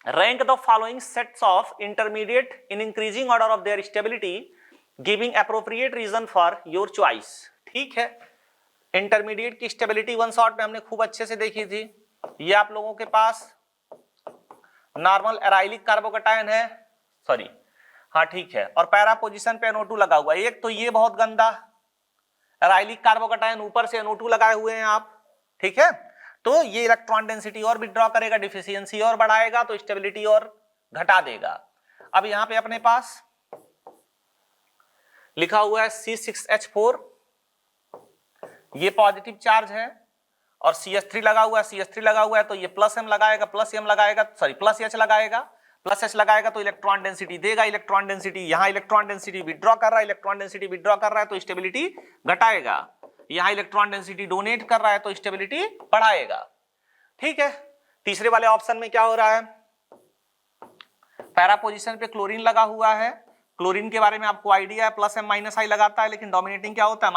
rank the following sets of intermediate in increasing order of their stability giving appropriate reason for your choice. ठीक है, इंटरमीडिएट की स्टेबिलिटी वन शॉट में हमने खूब अच्छे से देखी थी। ये आप लोगों के पास नॉर्मल एराइलिक कार्बोकैटायन है, सॉरी हाँ ठीक है, और पैरा पोजीशन पे NO2 लगा हुआ है। एक तो ये बहुत गंदा एराइलिक कार्बोकैटायन, ऊपर से NO2 लगाए हुए हैं आप, ठीक है। तो ये इलेक्ट्रॉन डेंसिटी और विड्रॉ करेगा, डिफिशियंसी और बढ़ाएगा, तो स्टेबिलिटी और घटा देगा। अब यहां पे अपने पास लिखा हुआ है C6H4, ये पॉजिटिव चार्ज है, और CH3 लगा हुआ है, CH3 लगा हुआ है तो ये प्लस M लगाएगा, प्लस H लगाएगा, प्लस H लगाएगा तो इलेक्ट्रॉन डेंसिटी देगा। इलेक्ट्रॉन डेंसिटी, यहां इलेक्ट्रॉन डेंसिटी विड्रॉ कर रहा है, इलेक्ट्रॉन डेंसिटी विड्रॉ कर रहा है तो स्टेबिलिटी घटाएगा। यहां इलेक्ट्रॉन डेंसिटी डोनेट कर रहा है तो स्टेबिलिटी बढ़ाएगा। ठीक है, तीसरे वाले ऑप्शन में क्या हो रहा है, पैरा पोजीशन पे क्लोरीन लगा हुआ है। क्लोरीन के बारे में आपको आइडिया है, प्लस M माइनस I लगाता है, लेकिन डोमिनेटिंग क्या होता है,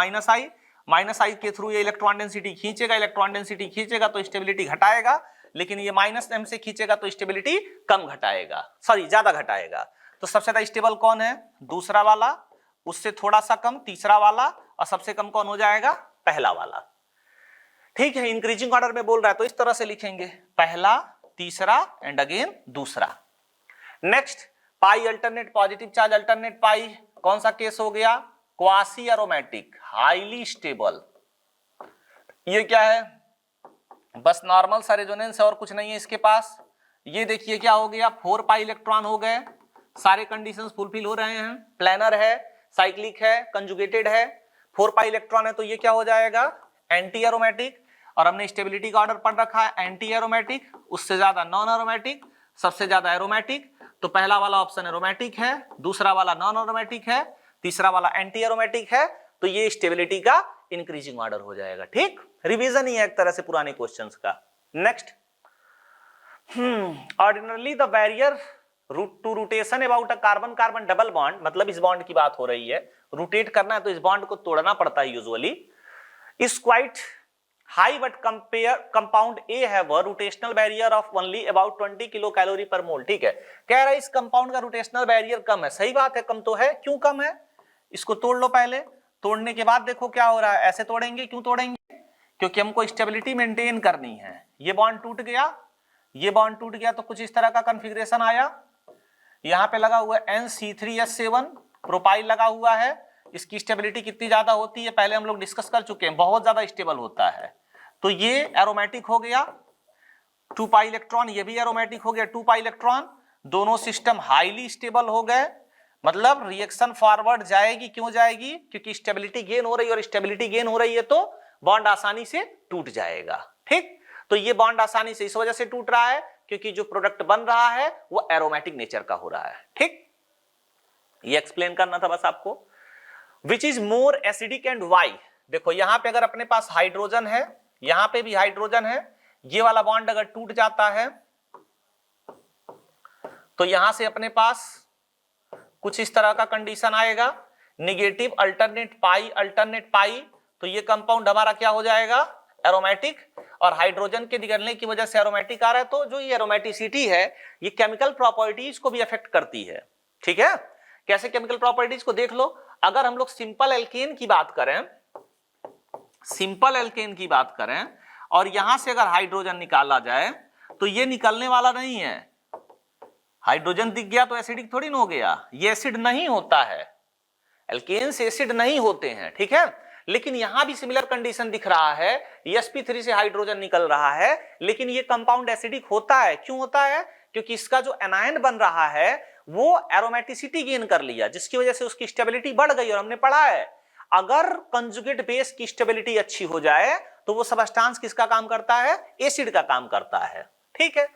माइनस I के थ्रू ये इलेक्ट्रॉन डेंसिटी खींचेगा, इलेक्ट्रॉन डेंसिटी खींचेगा तो स्टेबिलिटी घटाएगा, लेकिन ये माइनस M से खींचेगा तो स्टेबिलिटी कम घटाएगा, सॉरी ज्यादा घटाएगा। तो सबसे ज्यादा स्टेबल कौन है, दूसरा वाला, उससे थोड़ा सा कम तीसरा वाला, और सबसे कम कौन हो जाएगा, पहला वाला। ठीक है, इंक्रीजिंग ऑर्डर में बोल रहा है तो इस तरह से लिखेंगे, पहला, तीसरा एंड अगेन दूसरा। नेक्स्ट, पाई अल्टरनेट पॉजिटिव चार्ज अल्टरनेट पाई, कौन सा केस हो गया, क्वासी एरोमेटिक हाईली स्टेबल। ये क्या है, बस नॉर्मल सा रेजोनेंस है और कुछ नहीं है इसके पास। ये देखिए क्या हो गया, 4 पाई इलेक्ट्रॉन हो गए, सारे कंडीशंस फुलफिल हो रहे हैं, प्लेनर है, साइक्लिक है, कंजुगेटेड है, 4 पाई इलेक्ट्रॉन है तो ये क्या हो जाएगा, एंटी एरोमेटिक। और हमने स्टेबिलिटी का ऑर्डर पढ़ रखा है, एंटी एरोमेटिक, उससे ज्यादा नॉन एरोमेटिक, सबसे ज्यादा एरोमेटिक। तो पहला वाला ऑप्शन एरोमेटिक है, दूसरा वाला नॉन एरोमेटिक है, तीसरा वाला एंटी एरोमेटिक है। तो ये स्टेबिलिटी का इंक्रीजिंग ऑर्डर हो जाएगा। ठीक, रिवीजन ही है एक तरह से पुराने क्वेश्चंस का। Next, ordinarily the barrier to rotation about a carbon carbon double bond, मतलब इस बॉन्ड की बात हो रही है, रोटेट करना है तो इस बॉन्ड को तोड़ना पड़ता है usually, is quite high but compound A have a rotational barrier of only about 20 kilo calorie पर मोल। ठीक है, कह रहा है इस कंपाउंड का रोटेशनल बैरियर कम है। सही बात है, कम तो है। क्यों कम है? इसको तोड़ लो पहले, तोड़ने के बाद देखो क्या हो रहा है। ऐसे तोड़ेंगे, क्यों तोड़ेंगे? क्योंकि हमको स्टेबिलिटी मेंटेन करनी है। ये बॉन्ड टूट गया, ये बॉन्ड टूट गया, तो कुछ इस तरह का कॉन्फ़िगरेशन आया। यहां पे लगा हुआ है NC3S7 प्रोपाइल लगा हुआ है। इसकी स्टेबिलिटी कितनी ज्यादा होती है पहले हम लोग डिस्कस कर चुके हैं, बहुत ज्यादा स्टेबल होता है। तो ये एरोमेटिक हो गया, 2 पाई इलेक्ट्रॉन, ये भी एरोमेटिक हो गया 2 पाई इलेक्ट्रॉन। दोनों सिस्टम हाईली स्टेबल हो गए, मतलब रिएक्शन फॉरवर्ड जाएगी। क्यों जाएगी? क्योंकि स्टेबिलिटी गेन हो रही है, और स्टेबिलिटी गेन हो रही है तो बॉन्ड आसानी से टूट जाएगा। ठीक, तो ये बॉन्ड आसानी से इस वजह से टूट रहा है क्योंकि जो प्रोडक्ट बन रहा है वो एरोमेटिक नेचर का हो रहा है। ठीक, ये एक्सप्लेन करना था बस आपको। Which is more acidic and why? देखो यहां पे अगर अपने पास हाइड्रोजन है, यहां पे भी हाइड्रोजन है, ये वाला बॉन्ड अगर टूट जाता है तो यहां से अपने पास कुछ इस तरह का कंडीशन आएगा, निगेटिव अल्टरनेट पाई, तो ये कंपाउंड हमारा क्या हो जाएगा? एरोमेटिक। और हाइड्रोजन के निकलने की वजह से एरोमेटिक आ रहा है, तो जो ये एरोमेटिसिटी है ये केमिकल प्रॉपर्टीज को भी अफेक्ट करती है। ठीक है, कैसे केमिकल प्रॉपर्टीज को देख लो। अगर हम लोग सिंपल एल्केन की बात करें, सिंपल एल्केन की बात करें, और यहां से अगर हाइड्रोजन निकाला जाए तो ये निकलने वाला नहीं है। हाइड्रोजन दिख गया तो एसिडिक थोड़ी ना हो गया, ये एसिड नहीं होता है, एल्केन्स एसिड नहीं होते हैं। ठीक है, लेकिन यहां भी सिमिलर कंडीशन दिख रहा है, sp3 से हाइड्रोजन निकल रहा है, लेकिन ये कंपाउंड एसिडिक होता है। क्यों होता है? क्योंकि इसका जो एनायन बन रहा है वो एरोमेटिसिटी गेन कर लिया, जिसकी वजह से उसकी स्टेबिलिटी बढ़ गई। और हमने पढ़ा है अगर कंजुगेट बेस की स्टेबिलिटी अच्छी हो जाए तो वो सबस्टांस किसका काम करता है? एसिड का काम करता है। ठीक है,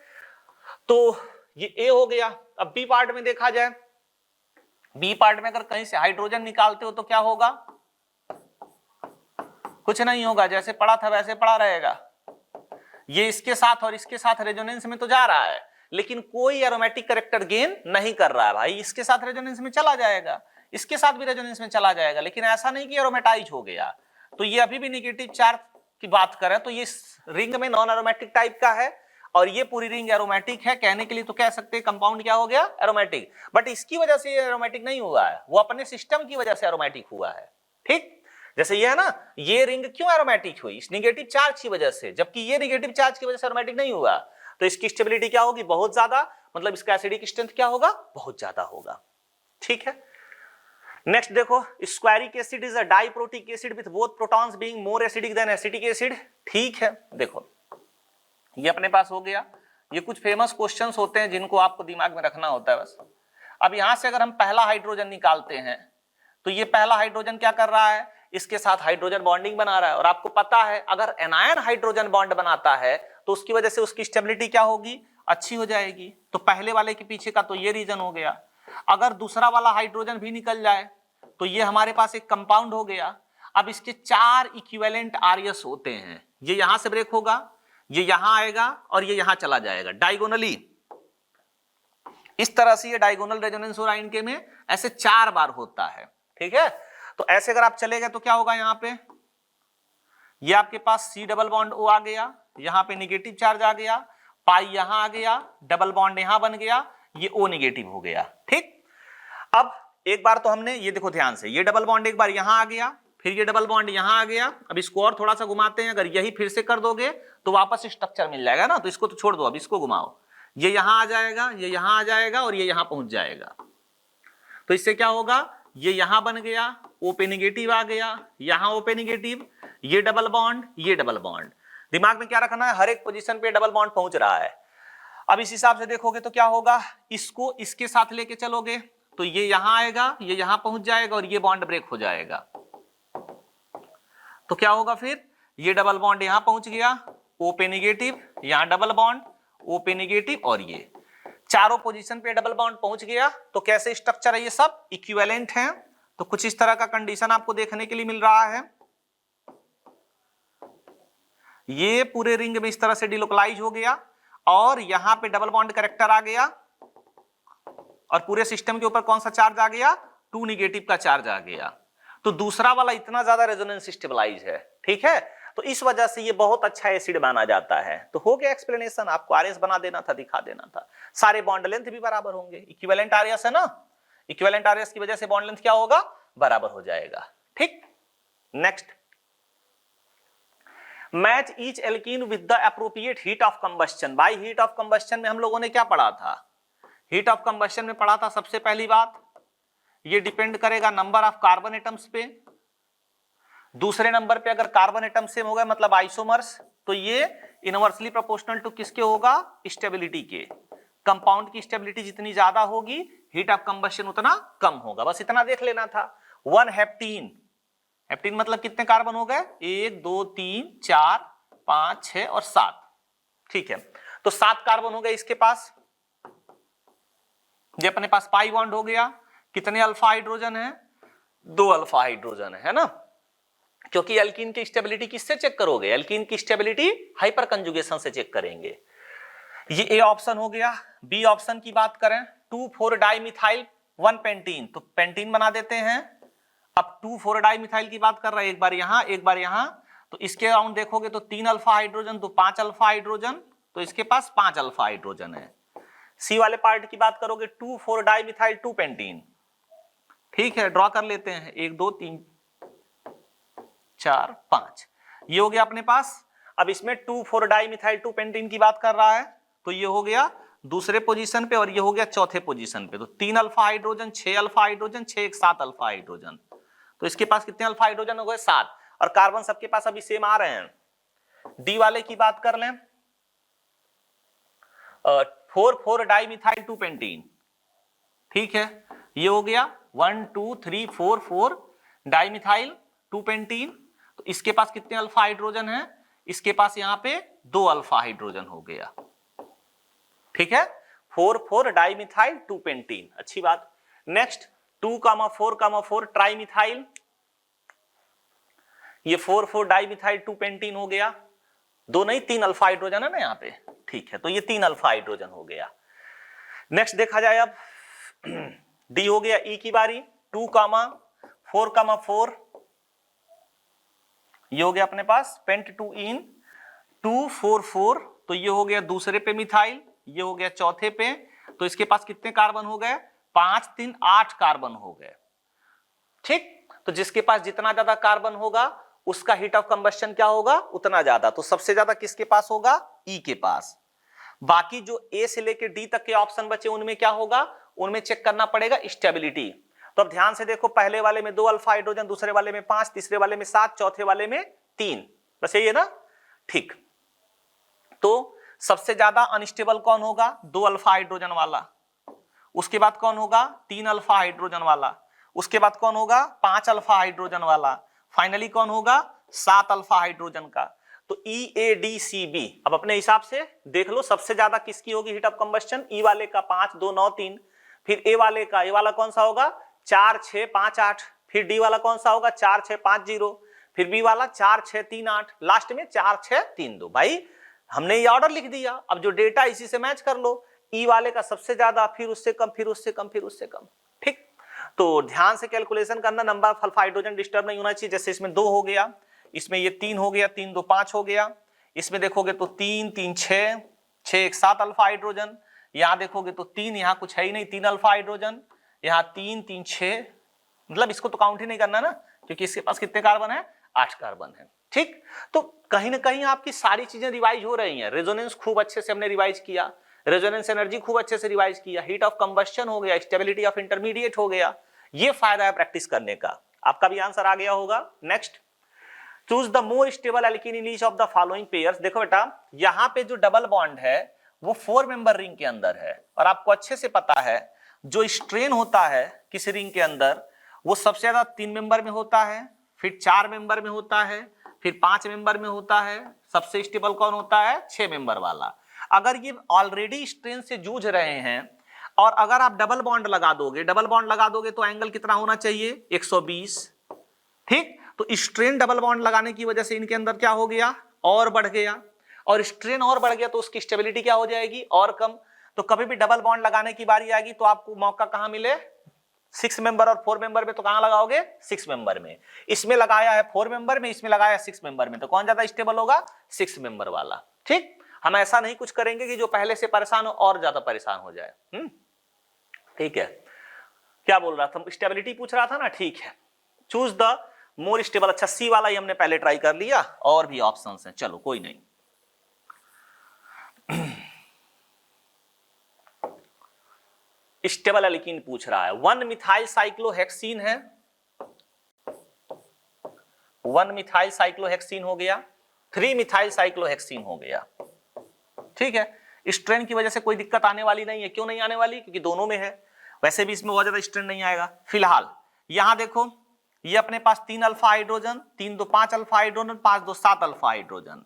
तो ये ए हो गया। अब बी पार्ट में देखा जाए, बी पार्ट में अगर कहीं से हाइड्रोजन निकालते हो तो क्या होगा? कुछ नहीं होगा, जैसे पड़ा था वैसे पड़ा रहेगा। ये इसके साथ और इसके साथ रेजोनेंस में तो जा रहा है, लेकिन कोई एरोमेटिक कैरेक्टर गेन नहीं कर रहा है। भाई इसके साथ रेजोनेंस में चला जाएगा, इसके साथ भी रेजोनेंस में चला जाएगा, लेकिन ऐसा नहीं कि एरोमेटाइज हो गया। तो ये अभी भी नेगेटिव चार्ज की बात करें तो ये रिंग में नॉन एरोमेटिक टाइप का है, और ये पूरी रिंग एरोमेटिक है। कहने के लिए तो कह सकते हैं कंपाउंड क्या हो गया? एरोमेटिक। बट इसकी वजह से ये एरोमेटिक नहीं हुआ है, वो अपने सिस्टम की वजह से एरोमेटिक हुआ है। ठीक, जैसे ये है ना, ये रिंग क्यों एरोमेटिक हुई? इस नेगेटिव चार्ज की वजह से, जबकि ये नेगेटिव चार्ज की वजह से एरोमेटिक नहीं हुआ। तो इसकी स्टेबिलिटी क्या होगी? बहुत ज्यादा, मतलब इसका एसिडिक स्ट्रेंथ क्या होगा? बहुत ज्यादा होगा। ठीक है, नेक्स्ट देखो, squaric acid is a diprotic acid with both protons being more acidic than acetic acid. ठीक है, देखो ये अपने पास हो गया। ये कुछ फेमस क्वेश्चंस होते हैं जिनको आपको दिमाग में रखना होता है बस। अब यहां से अगर हम पहला हाइड्रोजन निकालते हैं तो ये पहला हाइड्रोजन क्या कर रहा है? इसके साथ हाइड्रोजन बॉन्डिंग बना रहा है। और आपको पता है अगर एनायन हाइड्रोजन बॉन्ड बनाता है तो उसकी वजह से उसकी स्टेबिलिटी क्या होगी? अच्छी हो जाएगी। तो पहले वाले के पीछे का तो ये रीजन हो गया। अगर दूसरा वाला हाइड्रोजन भी निकल जाए तो ये हमारे पास एक कंपाउंड हो गया। अब इसके 4 इक्विवेलेंट आरएस होते हैं, ये यहां से ब्रेक होगा, ये यहां आएगा और ये यहां चला जाएगा डायगोनली। इस तरह से ये डायगोनल रेजोनेंस हो रहा है इनके में, ऐसे 4 बार होता है। ठीक है, तो ऐसे अगर आप चले गए तो क्या होगा? यहां पे ये आपके पास C डबल बॉन्ड O आ गया, यहां पे निगेटिव चार्ज आ गया, पाई यहां आ गया, डबल बॉन्ड यहां बन गया, ये O नेगेटिव हो गया। ठीक, अब एक बार तो हमने ये देखो ध्यान से, ये डबल बॉन्ड एक बार यहां आ गया, फिर ये डबल बॉन्ड यहां आ गया। अब इसको और थोड़ा सा घुमाते हैं, अगर यही फिर से कर दोगे तो वापस स्ट्रक्चर मिल जाएगा ना। तो इसको तो छोड़ दो, अब इसको घुमाओ, ये यहां आ जाएगा, ये यहां आ जाएगा और ये यहां पहुंच जाएगा। तो इससे क्या होगा? ये यहां बन गया, O पे निगेटिव आ गया, यहां O पे निगेटिव, ये डबल बॉन्ड, ये डबल बॉन्ड। दिमाग में क्या रखना है? हर एक पोजीशन पे डबल बॉन्ड पहुंच रहा है। अब इस हिसाब से देखोगे तो क्या होगा? इसको इसके साथ लेके चलोगे तो ये यहां आएगा, ये यहां पहुंच जाएगा और ये बॉन्ड ब्रेक हो जाएगा। तो क्या होगा फिर? ये डबल बॉन्ड यहां पहुंच गया, O पे निगेटिव, यहां डबल बॉन्ड, O पे निगेटिव और ये चारों पोजीशन पे डबल बॉन्ड पहुंच गया। तो कैसे स्ट्रक्चर है, ये सब इक्विवेलेंट हैं। तो कुछ इस तरह का कंडीशन आपको देखने के लिए मिल रहा है। ये पूरे रिंग में इस तरह से डिलोकलाइज हो गया और यहां पे डबल बॉन्ड कैरेक्टर आ गया और पूरे सिस्टम के ऊपर कौन सा चार्ज आ गया, 2 निगेटिव का चार्ज आ गया। तो दूसरा वाला इतना ज्यादा रेजोनेंस स्टेबलाइज है, ठीक है। तो इस वजह से ये बहुत अच्छा एसिड माना जाता है। तो हो गया एक्सप्लेनेशन, आपको आरएस बना देना था, दिखा देना था। सारे बॉन्ड लेंथ भी बराबर होंगे, इक्विवेलेंट आरएस है ना, इक्विवेलेंट आरएस की वजह से बॉन्ड लेंथ क्या होगा, बराबर हो जाएगा, ठीक। Next, match each alkene with the appropriate heat of combustion. भाई हीट ऑफ कंबस्शन में हम लोगों ने क्या पढ़ा था, हीट ऑफ कंबस्शन में पढ़ा था सबसे पहली बात, ये डिपेंड करेगा नंबर ऑफ कार्बन एटम्स पे। दूसरे नंबर पे अगर कार्बन एटम सेम होगा मतलब आइसोमर्स, तो ये इनवर्सली प्रोपोर्शनल टू किसके होगा, स्टेबिलिटी के। कंपाउंड की स्टेबिलिटी जितनी ज्यादा होगी हीट ऑफ कंबस्शन उतना कम होगा, बस इतना देख लेना था। 1 हेप्टीन, हेप्टीन मतलब कितने कार्बन हो गए, 1 2 3 4 5 6 और 7, ठीक है। तो 7 कार्बन हो गए इसके पास, ये अपने पास पाई बॉन्ड हो गया। कितने अल्फा हाइड्रोजन है, 2 अल्फा हाइड्रोजन है ना, क्योंकि एल्कीन की स्टेबिलिटी किससे चेक करोगे, एल्कीन की स्टेबिलिटी हाइपर कंजुगेशन से चेक करेंगे। ये ए ऑप्शन हो गया। बी ऑप्शन की बात करें, 2,4-डाइमिथाइल 1 पेंटीन, तो पेंटीन बना देते हैं। अब 2,4-डाइमिथाइल की बात कर रहे हैं, एक बार यहां एक बार यहां, तो इसके राउंड देखोगे तो 3 अल्फा हाइड्रोजन, तो 5 अल्फा हाइड्रोजन, तो इसके पास 5 अल्फा हाइड्रोजन है। सी वाले पार्ट की बात करोगे 2,4-डाइमिथाइल 2 पेंटीन, ठीक है, ड्रॉ कर लेते हैं, 1 2 3 4 5, ये हो गया अपने पास। अब इसमें 2,4-डाइमिथाइल 2 पेंटीन की बात कर रहा है, तो ये हो गया दूसरे पोजीशन पे और ये हो गया चौथे पोजीशन पे। तो 3 alpha hydrogen, 6 alpha hydrogen, 6 1 7 alpha hydrogen, तो इसके पास कितने अल्फा हाइड्रोजन हो गए, 7, और कार्बन सबके पास अभी सेम आ रहे हैं। डी वाले की बात कर लें, 4,4-डाइमिथाइल 2 पेंटीन, ठीक है, ये हो गया 1 2 3 4 4 डाइमिथाइल 2 पेंटीन। तो इसके पास कितने अल्फा हाइड्रोजन है, इसके पास यहां पे 2 अल्फा हाइड्रोजन हो गया, ठीक है, 4,4-डाइमिथाइल 2 पेंटीन, अच्छी बात। नेक्स्ट 2,4,4 ट्राइमिथाइल, ये 4,4-डाइमिथाइल 2 पेंटीन हो गया, 2 नहीं 3 अल्फा हाइड्रोजन है ना यहाँ पे, ठीक है, तो ये 3 अल्फा हाइड्रोजन हो गया। नेक्स्ट देखा जाए अब, डी हो गया, ई की बारी, 2,4,4, ये हो गया अपने पास पेंट 2 इन 2,4,4, तो ये हो गया दूसरे पे मिथाइल, ये हो गया चौथे पे, तो इसके पास कितने कार्बन हो गए, 5 3 8 कार्बन हो गए, ठीक। तो जिसके पास जितना ज्यादा कार्बन होगा उसका हीट ऑफ कंबस्शन क्या होगा, उतना ज्यादा। तो सबसे ज्यादा किसके पास होगा, ई के पास। बाकी जो ए से लेकर डी तक के ऑप्शन बचे उनमें क्या होगा, उनमें चेक करना पड़ेगा स्टेबिलिटी। तो अब ध्यान से देखो, पहले वाले में 2 अल्फा हाइड्रोजन, दूसरे वाले में 5, तीसरे वाले में 7, चौथे वाले में 3, बस यही है ना, ठीक। तो सबसे ज्यादा अनस्टेबल कौन होगा, 2 अल्फा हाइड्रोजन वाला, उसके बाद कौन होगा, 3 अल्फा हाइड्रोजन वाला, उसके बाद कौन होगा, 5 अल्फा हाइड्रोजन वाला, फाइनली कौन होगा, 7 अल्फा हाइड्रोजन का। तो EADCB, अब अपने हिसाब से देख लो सबसे ज्यादा किसकी होगी हीट ऑफ कंबस्शन, ई वाले का 5 2 9 3, फिर ए वाले का, ए वाला कौन सा होगा 4 6 5 8, फिर डी वाला कौन सा होगा 4 6 5 0, फिर बी वाला 4 6 3 8, लास्ट में 4 6 3 2। भाई हमने ये ऑर्डर लिख दिया, अब जो डेटा इसी से मैच कर लो, ई वाले का सबसे ज्यादा, फिर उससे कम, फिर उससे कम, फिर उससे कम, ठीक। तो ध्यान से कैलकुलेशन करना, number of alpha hydrogen disturb नहीं होना चाहिए। जैसे इसमें 2 हो गया, इसमें ये 3 हो गया, 3 2 5 हो गया, इसमें देखोगे तो 3 3 6 6 1 7 अल्फा हाइड्रोजन, यहां देखोगे तो 3, यहां कुछ है ही नहीं, 3 अल्फा हाइड्रोजन, यहां 3 3 6, मतलब इसको तो काउंट ही नहीं करना ना, क्योंकि इसके पास कितने कार्बन है, 8 कार्बन है, ठीक। तो कहीं ना कहीं आपकी सारी चीजें रिवाइज हो रही हैं। रेजोनेंस खूब अच्छे से हमने रिवाइज किया, रेजोनेंस एनर्जी खूब अच्छे से रिवाइज किया, हीट ऑफ कंबस्शन हो गया, स्टेबिलिटी ऑफ इंटरमीडिएट हो गया। ये फायदा है प्रैक्टिस करने का। आपका भी आंसर आ गया होगा। Next, choose the more stable alkene in each of the following pairs. देखो बेटा, यहां पे जो डबल बॉन्ड है वो 4 मेंबर रिंग के अंदर है, और आपको अच्छे से पता है जो स्ट्रेन होता है किसी रिंग के अंदर वो सबसे ज्यादा 3 मेंबर में होता है, फिर 4 मेंबर में होता है, फिर 5 मेंबर में होता है, सबसे स्टेबल कौन होता है, 6 मेंबर वाला। अगर ये ऑलरेडी स्ट्रेन से जूझ रहे हैं और अगर आप डबल बॉन्ड लगा दोगे तो एंगल कितना होना चाहिए 120, ठीक। तो स्ट्रेन डबल बॉन्ड लगाने की वजह से इनके अंदर क्या हो गया, और बढ़ गया, और स्ट्रेन और बढ़ गया तो उसकी स्टेबिलिटी क्या हो जाएगी, और कम। तो कभी भी डबल बॉन्ड लगाने की बारी आएगी तो आपको मौका कहां मिले, 6 मेंबर और 4 मेंबर में, तो कहां लगाओगे 6 मेंबर में। इसमें लगाया है 4 मेंबर में, इसमें लगाया 6 मेंबर में, तो कौन ज्यादा स्टेबल होगा, 6 मेंबर वाला, ठीक। हम ऐसा नहीं कुछ करेंगे कि जो पहले से परेशान हो और ज्यादा परेशान हो जाए। ठीक है, क्या बोल रहा था, स्टेबिलिटी पूछ रहा था ना, ठीक है। चूज द मोर स्टेबल, अच्छा सी वाला ही हमने पहले ट्राई कर लिया, और भी ऑप्शंस हैं, चलो कोई नहीं। स्टेबल एल्कीन पूछ रहा है, 1 मिथाइल साइक्लोहेक्सीन है, 1 मिथाइल साइक्लोहेक्सीन हो गया, 3 मिथाइल साइक्लोहेक्सीन हो गया, ठीक है। स्ट्रेन की वजह से कोई दिक्कत आने वाली नहीं है, क्यों नहीं आने वाली, क्योंकि दोनों में है, वैसे भी इसमें बहुत ज्यादा स्ट्रेन नहीं आएगा। फिलहाल यहां देखो, ये अपने पास 3 alpha hydrogen, 3 2 5 alpha hydrogen, 5 2 7 alpha hydrogen,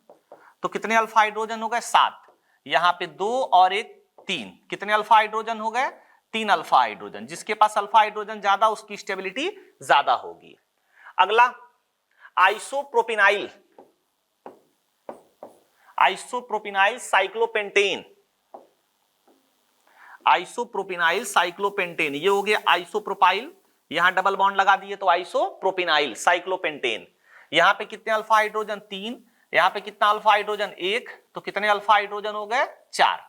तो कितने अल्फा हाइड्रोजन हो गए 7, यहां पे 2 और 1 3, कितने अल्फा हाइड्रोजन हो गए 3 अल्फा हाइड्रोजन। जिसके पास अल्फा हाइड्रोजन ज्यादा उसकी स्टेबिलिटी ज्यादा होगी। अगला आइसोप्रोपिनाइल, आइसोप्रोपिनाइल साइक्लोपेंटेन, आइसोप्रोपिनाइल साइक्लोपेंटेन, ये हो गया आइसोप्रोपाइल, यहां डबल बॉन्ड लगा दिए तो आइसोप्रोपिनाइल साइक्लोपेंटेन। यहां पे कितने अल्फा हाइड्रोजन 3, यहां पे कितना अल्फा हाइड्रोजन 1, तो कितने अल्फा हाइड्रोजन हो गए 4।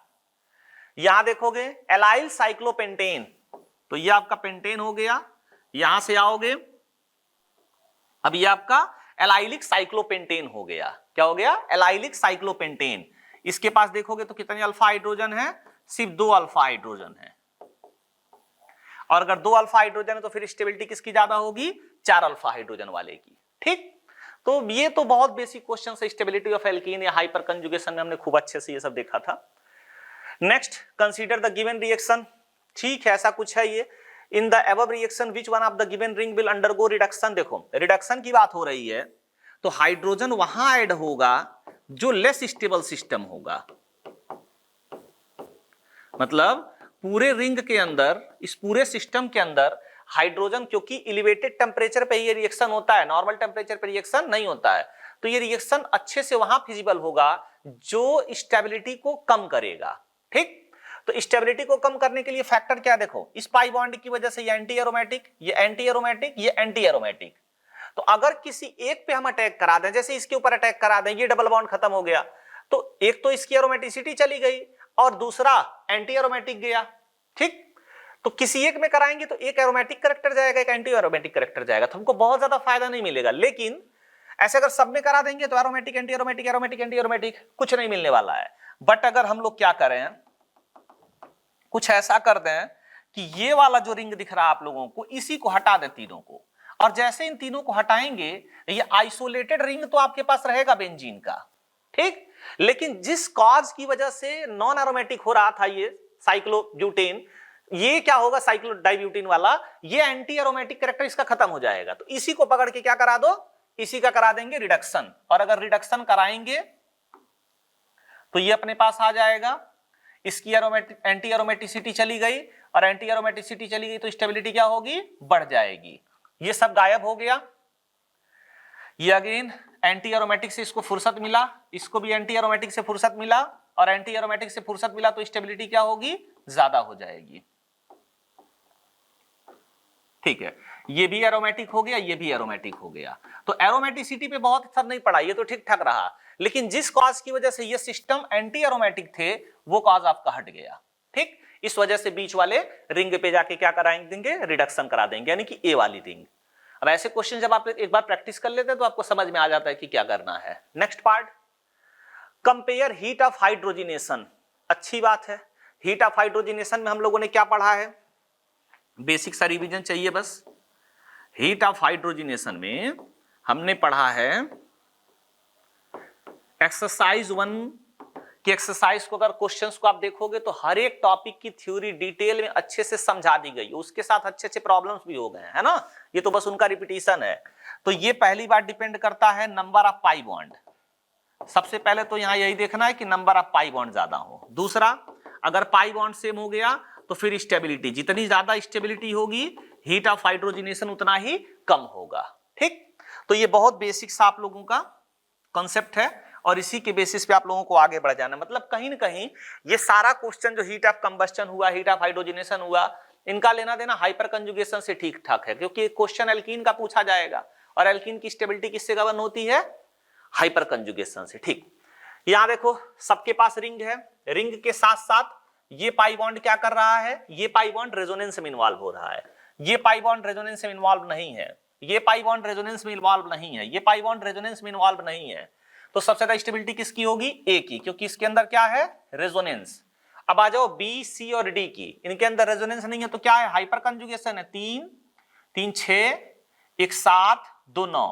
यहां देखोगे एलाइल साइक्लोपेंटेन, तो ये आपका पेंटेन हो गया, यहां से आओगे अब ये आपका एलाइलिक साइक्लोपेंटेन हो गया, क्या हो गया एलाइलिक साइक्लोपेंटेन। इसके पास देखोगे तो कितने अल्फा हाइड्रोजन है, सिर्फ 2 अल्फा हाइड्रोजन है, और अगर 2 अल्फा हाइड्रोजन है तो फिर स्टेबिलिटी किसकी ज्यादा होगी, 4 अल्फा हाइड्रोजन वाले की, ठीक। तो ये तो बहुत बेसिक क्वेश्चन है, स्टेबिलिटी ऑफ एल्कीन या हाइपर कंजुगेशन में हमने खूब अच्छे से ये सब देखा था। Next, consider the given reaction, ठीक है ऐसा कुछ है ये। In the above reaction which one of the given ring will undergo reduction, देखो रिडक्शन की बात हो रही है तो हाइड्रोजन वहां ऐड होगा जो लेस स्टेबल सिस्टम होगा, मतलब पूरे रिंग के अंदर, इस पूरे सिस्टम के अंदर हाइड्रोजन, क्योंकि एलिवेटेड टेम्परेचर पे ये रिएक्शन होता है, नॉर्मल टेम्परेचर पे रिएक्शन नहीं होता है, तो ये रिएक्शन अच्छे से वहां फिजिबल होगा जो स्टेबिलिटी को कम करेगा, ठीक। तो स्टेबिलिटी को कम करने के लिए फैक्टर क्या, देखो इस पाई बॉन्ड की वजह से ये एंटी एरोमेटिक, ये एंटी एरोमेटिक, ये एंटी एरोमेटिक, तो अगर किसी एक पे हम अटैक करा दें, जैसे इसके ऊपर अटैक करा दें, ये डबल बॉन्ड खत्म हो गया, तो एक तो इसकी एरोमेटिसिटी चली गई और दूसरा एंटी एरोमेटिक गया, ठीक। तो किसी एक में कराएंगे तो एक एरोमेटिक कैरेक्टर जाएगा, एक एंटी एरोमेटिक कैरेक्टर जाएगा, तो हमको बहुत ज्यादा फायदा नहीं मिलेगा। लेकिन ऐसे अगर सब में करा देंगे तो aromatic anti aromatic, aromatic anti aromatic, कुछ नहीं मिलने वाला है। बट अगर हम लोग क्या करें, कुछ ऐसा कर दें कि ये वाला जो रिंग दिख रहा है आप लोगों को, इसी को हटा दें तीनों को, और जैसे इन तीनों को हटाएंगे ये आइसोलेटेड रिंग तो आपके पास रहेगा बेंजीन का, ठीक। लेकिन जिस कॉज की वजह से नॉन एरोमेटिक हो रहा था ये साइक्लोब्यूटेन, ये क्या होगा साइक्लोडाइब्यूटेन वाला, ये एंटी एरोमेटिक कैरेक्टर इसका खत्म हो जाएगा, तो इसी को पकड़ के क्या करा दो, इसी का करा देंगे रिडक्शन, और अगर रिडक्शन कराएंगे तो ये अपने पास आ जाएगा, इसकी एंटी एरोमेटिसिटी चली गई, और एंटी एरोमेटिसिटी चली गई तो स्टेबिलिटी क्या होगी, बढ़ जाएगी, ये सब गायब हो गया। ये अगेन एंटी एरोमेटिक से इसको फुर्सत मिला, इसको भी एंटी एरोमेटिक से फुर्सत मिला, और एंटी एरोमेटिक से फुर्सत मिला तो स्टेबिलिटी क्या होगी, ज्यादा हो जाएगी, ठीक है। ये भी एरोमेटिक हो गया, ये भी एरोमेटिक हो गया, तो एरोमेटिसिटी पे बहुत असर नहीं पड़ा, ये तो ठीक ठाक रहा। लेकिन जिस कॉज की वजह से ये सिस्टम एंटी एरोमेटिक थे वो कॉज आपका हट गया, ठीक। इस वजह से बीच वाले रिंग पे जाके क्या कराएंगे, रिडक्शन करा देंगे, यानी कि ए वाली रिंग। अब ऐसे क्वेश्चन जब आप एक बार प्रैक्टिस कर लेते हैं तो आपको समझ में आ जाता है कि क्या करना है। Next part, compare heat of hydrogenation, अच्छी बात है। हीट ऑफ हाइड्रोजिनेशन में हम लोगों ने क्या पढ़ा है, बेसिक सा रिवीजन चाहिए बस। हीट ऑफ हाइड्रोजिनेशन में हमने पढ़ा है एक्सरसाइज 1 की एक्सरसाइज को, अगर क्वेश्चंस को आप देखोगे तो हर एक टॉपिक की थ्योरी डिटेल में अच्छे से समझा दी गई, उसके साथ अच्छे अच्छे प्रॉब्लम्स भी हो गए है ना, ये तो बस उनका रिपीटिशन है। तो ये पहली बात डिपेंड करता है नंबर ऑफ पाई बॉन्ड, सबसे पहले तो यहां यही देखना है कि नंबर ऑफ पाई बॉन्ड ज्यादा हो। दूसरा, अगर पाई बॉन्ड सेम हो गया तो फिर स्टेबिलिटी, जितनी ज्यादा स्टेबिलिटी होगी हीट ऑफ हाइड्रोजनेशन उतना ही कम होगा। ठीक, तो ये बहुत बेसिक सा आप लोगों का कॉन्सेप्ट है और इसी के बेसिस पे आप लोगों को आगे बढ़ जाना। मतलब कहीं ना कहीं ये सारा क्वेश्चन जो हीट ऑफ कंबस्टन हुआ, हीट ऑफ हाइड्रोजनेशन हुआ, इनका लेना देना हाइपर कंजुगेशन से ठीक ठाक है, क्योंकि क्वेश्चन एल्कीन का पूछा जाएगा और एल्कीन की स्टेबिलिटी किससे गवर्न होती है? हाइपर कंजुगेशन से। ठीक, यहां देखो सबके पास रिंग है, रिंग के साथ साथ ये पाई बॉन्ड क्या कर रहा है? ये पाई बॉन्ड रेजोनेंस में इन्वॉल्व हो रहा है। ये पाई बॉन्ड रेजोनेंस में इन्वॉल्व नहीं है, ये पाई बॉन्ड रेजोनेंस में इन्वॉल्व नहीं है, ये पाई बॉन्ड रेजोनेंस में इन्वॉल्व नहीं है। तो सबसे ज्यादा स्टेबिलिटी किसकी होगी? ए की, क्योंकि इसके अंदर क्या है? रेजोनेंस। अब आ जाओ बी, सी और डी की, इनके अंदर रेजोनेंस नहीं है तो क्या है? हाइपर कंजुगेशन है। 3 3 6 1 7 2 9,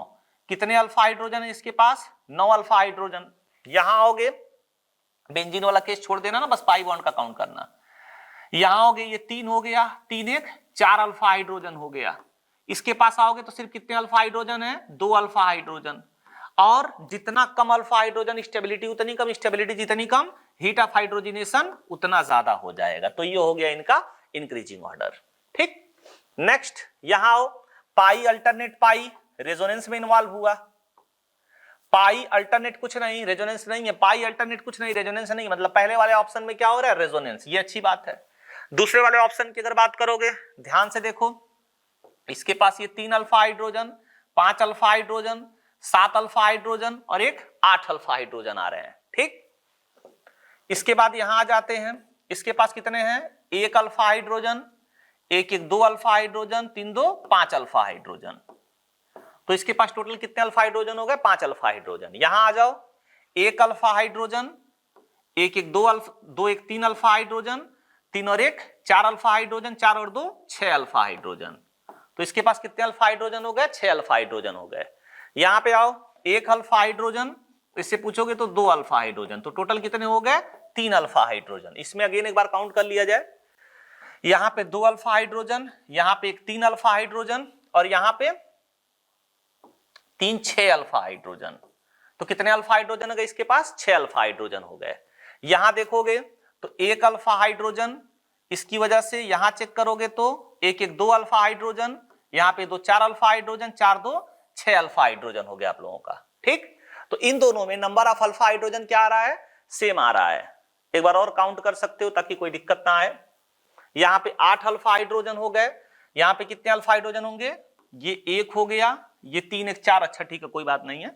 कितने अल्फा हाइड्रोजन है इसके पास? 9 अल्फा हाइड्रोजन। यहां आओगे, बेंजीन वाला केस छोड़ देना ना, बस पाई बॉन्ड का काउंट करना। यहां आओगे, ये 3 हो गया, 3 1 4 अल्फा हाइड्रोजन हो गया। इसके पास आओगे तो सिर्फ कितने अल्फा हाइड्रोजन है? 2 अल्फा हाइड्रोजन। और जितना कम अल्फा हाइड्रोजन स्टेबिलिटी उतनी कम, स्टेबिलिटी जितनी कम हीट ऑफ हाइड्रोजनेशन उतना ज्यादा हो जाएगा। तो ये हो गया इनका इंक्रीजिंग ऑर्डर। ठीक, नेक्स्ट यहां आओ, पाई अल्टरनेट पाई रेजोनेंस में इन्वॉल्व हुआ। पाई अल्टरनेट कुछ नहीं, रेजोनेंस नहीं है। पाई अल्टरनेट कुछ नहीं, रेजोनेंस नहीं, मतलब पहले वाले ऑप्शन में क्या हो रहा है? रेजोनेंस। ये अच्छी बात है। दूसरे वाले ऑप्शन की अगर बात करोगे, ध्यान से देखो, इसके पास ये 3 alpha hydrogen, 5 alpha hydrogen, 7 alpha hydrogen और एक 8 अल्फा हाइड्रोजन आ रहे हैं। ठीक, इसके बाद यहां आ जाते हैं, इसके पास कितने हैं? 1 alpha hydrogen, 1 1 2 alpha hydrogen, 3 2 5 alpha hydrogen. तो इसके पास टोटल कितने अल्फा हाइड्रोजन हो गए? 5 अल्फा हाइड्रोजन। यहां आ जाओ, 1 alpha hydrogen, 1 1 2 alpha, 2 1 3 alpha hydrogen, 3 और 1 4 अल्फा हाइड्रोजन, 4 और 2 6 अल्फा हाइड्रोजन। तो इसके पास कितने अल्फा हाइड्रोजन हो गए? 6 अल्फा हाइड्रोजन हो गए। यहां पे आओ, 1 अल्फा हाइड्रोजन, इससे पूछोगे तो 2 अल्फा हाइड्रोजन, तो टोटल कितने हो गए? 3 अल्फा हाइड्रोजन। इसमें अगेन एक बार काउंट कर लिया जाए, यहां पे 2 अल्फा हाइड्रोजन, यहां पे एक 3 अल्फा हाइड्रोजन और यहां पे 3 6 अल्फा हाइड्रोजन। तो कितने अल्फा हाइड्रोजन हो गए इसके पास? 6 अल्फा हाइड्रोजन हो गए। यहां देखोगे तो 1 अल्फा हाइड्रोजन, इसकी वजह से यहां चेक करोगे तो 1 1 2 अल्फा हाइड्रोजन, यहां पे 2 4 अल्फा हाइड्रोजन, 4 2 6 अल्फा हाइड्रोजन हो गया आप लोगों का। ठीक, तो इन दोनों में नंबर ऑफ अल्फा हाइड्रोजन क्या आ रहा है? सेम आ रहा है। एक बार और काउंट कर सकते हो ताकि कोई दिक्कत ना आए। यहां पे 8 अल्फा हाइड्रोजन हो गए, यहां पे कितने अल्फा हाइड्रोजन होंगे? ये 1 हो गया, ये 3 1 4, अच्छा ठीक है कोई बात नहीं है।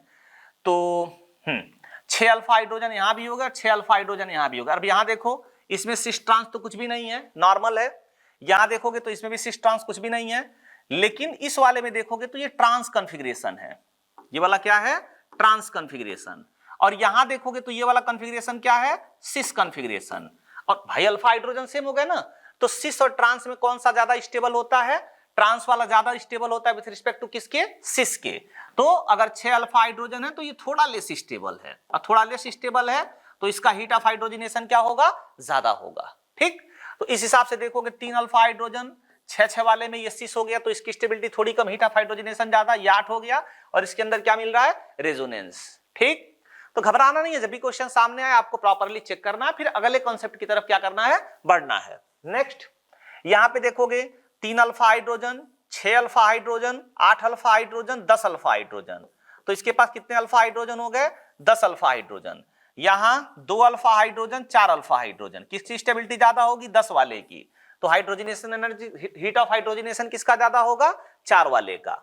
तो 6 अल्फा हाइड्रोजन यहां भी होगा, 6 अल्फा हाइड्रोजन यहां भी होगा। अब यहां देखो, इसमें सिस ट्रांस तो कुछ भी नहीं है, नॉर्मल है। यहां देखोगे तो इसमें भी सिस ट्रांस कुछ भी नहीं है, लेकिन इस वाले में देखोगे तो ये ट्रांस कॉन्फ़िगरेशन है। ये वाला क्या है? Trans configuration. और यहां देखोगे तो ये वाला कॉन्फ़िगरेशन क्या है? Cis configuration. और भाई अल्फा हाइड्रोजन सेम हो गए ना, तो सिस और ट्रांस में कौन सा ज्यादा स्टेबल होता है? ट्रांस वाला ज्यादा स्टेबल होता है विथ रिस्पेक्ट टू किसके? सिस के। तो अगर 6 अल्फा हाइड्रोजन है तो ये थोड़ा लेस स्टेबल है, और थोड़ा लेस स्टेबल है तो इसका हीट ऑफ हाइड्रोजनेशन क्या होगा? ज्यादा होगा। ठीक, तो इस हिसाब से देखोगे 3 अल्फा हाइड्रोजन, 6 6 वाले में ये 6 हो गया तो इसकी स्टेबिलिटी थोड़ी कम, हीट ऑफ हाइड्रोजनेशन ज्यादा, ये 8 हो गया और इसके अंदर क्या मिल रहा है? रेजोनेंस। ठीक, तो घबराना नहीं है, जब भी क्वेश्चन सामने आए आपको प्रॉपर्ली चेक करना है, फिर अगले कॉन्सेप्ट की तरफ क्या करना है? बढ़ना है। नेक्स्ट यहां पे देखोगे 3 alpha hydrogen, 6 alpha hydrogen, 8 alpha hydrogen, 10 alpha hydrogen. तो इसके पास कितने अल्फा हाइड्रोजन हो गए? 10 अल्फा हाइड्रोजन। यहां 2 अल्फा हाइड्रोजन, 4 अल्फा हाइड्रोजन। किसकी स्टेबिलिटी ज्यादा होगी? 10 वाले की। तो hydrogenation energy, heat of hydrogenation किसका ज्यादा होगा? 4 वाले का।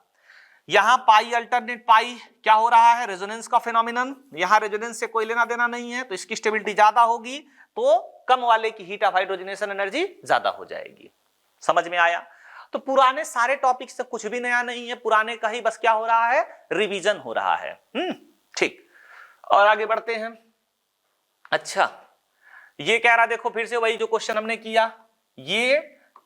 यहां पाई अल्टरनेट पाई क्या हो रहा है? रेजोनेंस का फिनोमिनन। यहां रेजोनेंस से कोई लेना देना नहीं है तो इसकी स्टेबिलिटी ज्यादा होगी, तो कम वाले की हीट ऑफ हाइड्रोजनेशन एनर्जी ज्यादा हो जाएगी। समझ में आया? तो पुराने सारे टॉपिक से कुछ भी नया नहीं है, पुराने का ही बस क्या हो रहा है? रिवीजन हो रहा है। ठीक, और आगे बढ़ते हैं। अच्छा, ये कह रहा देखो फिर से वही जो क्वेश्चन हमने किया, ये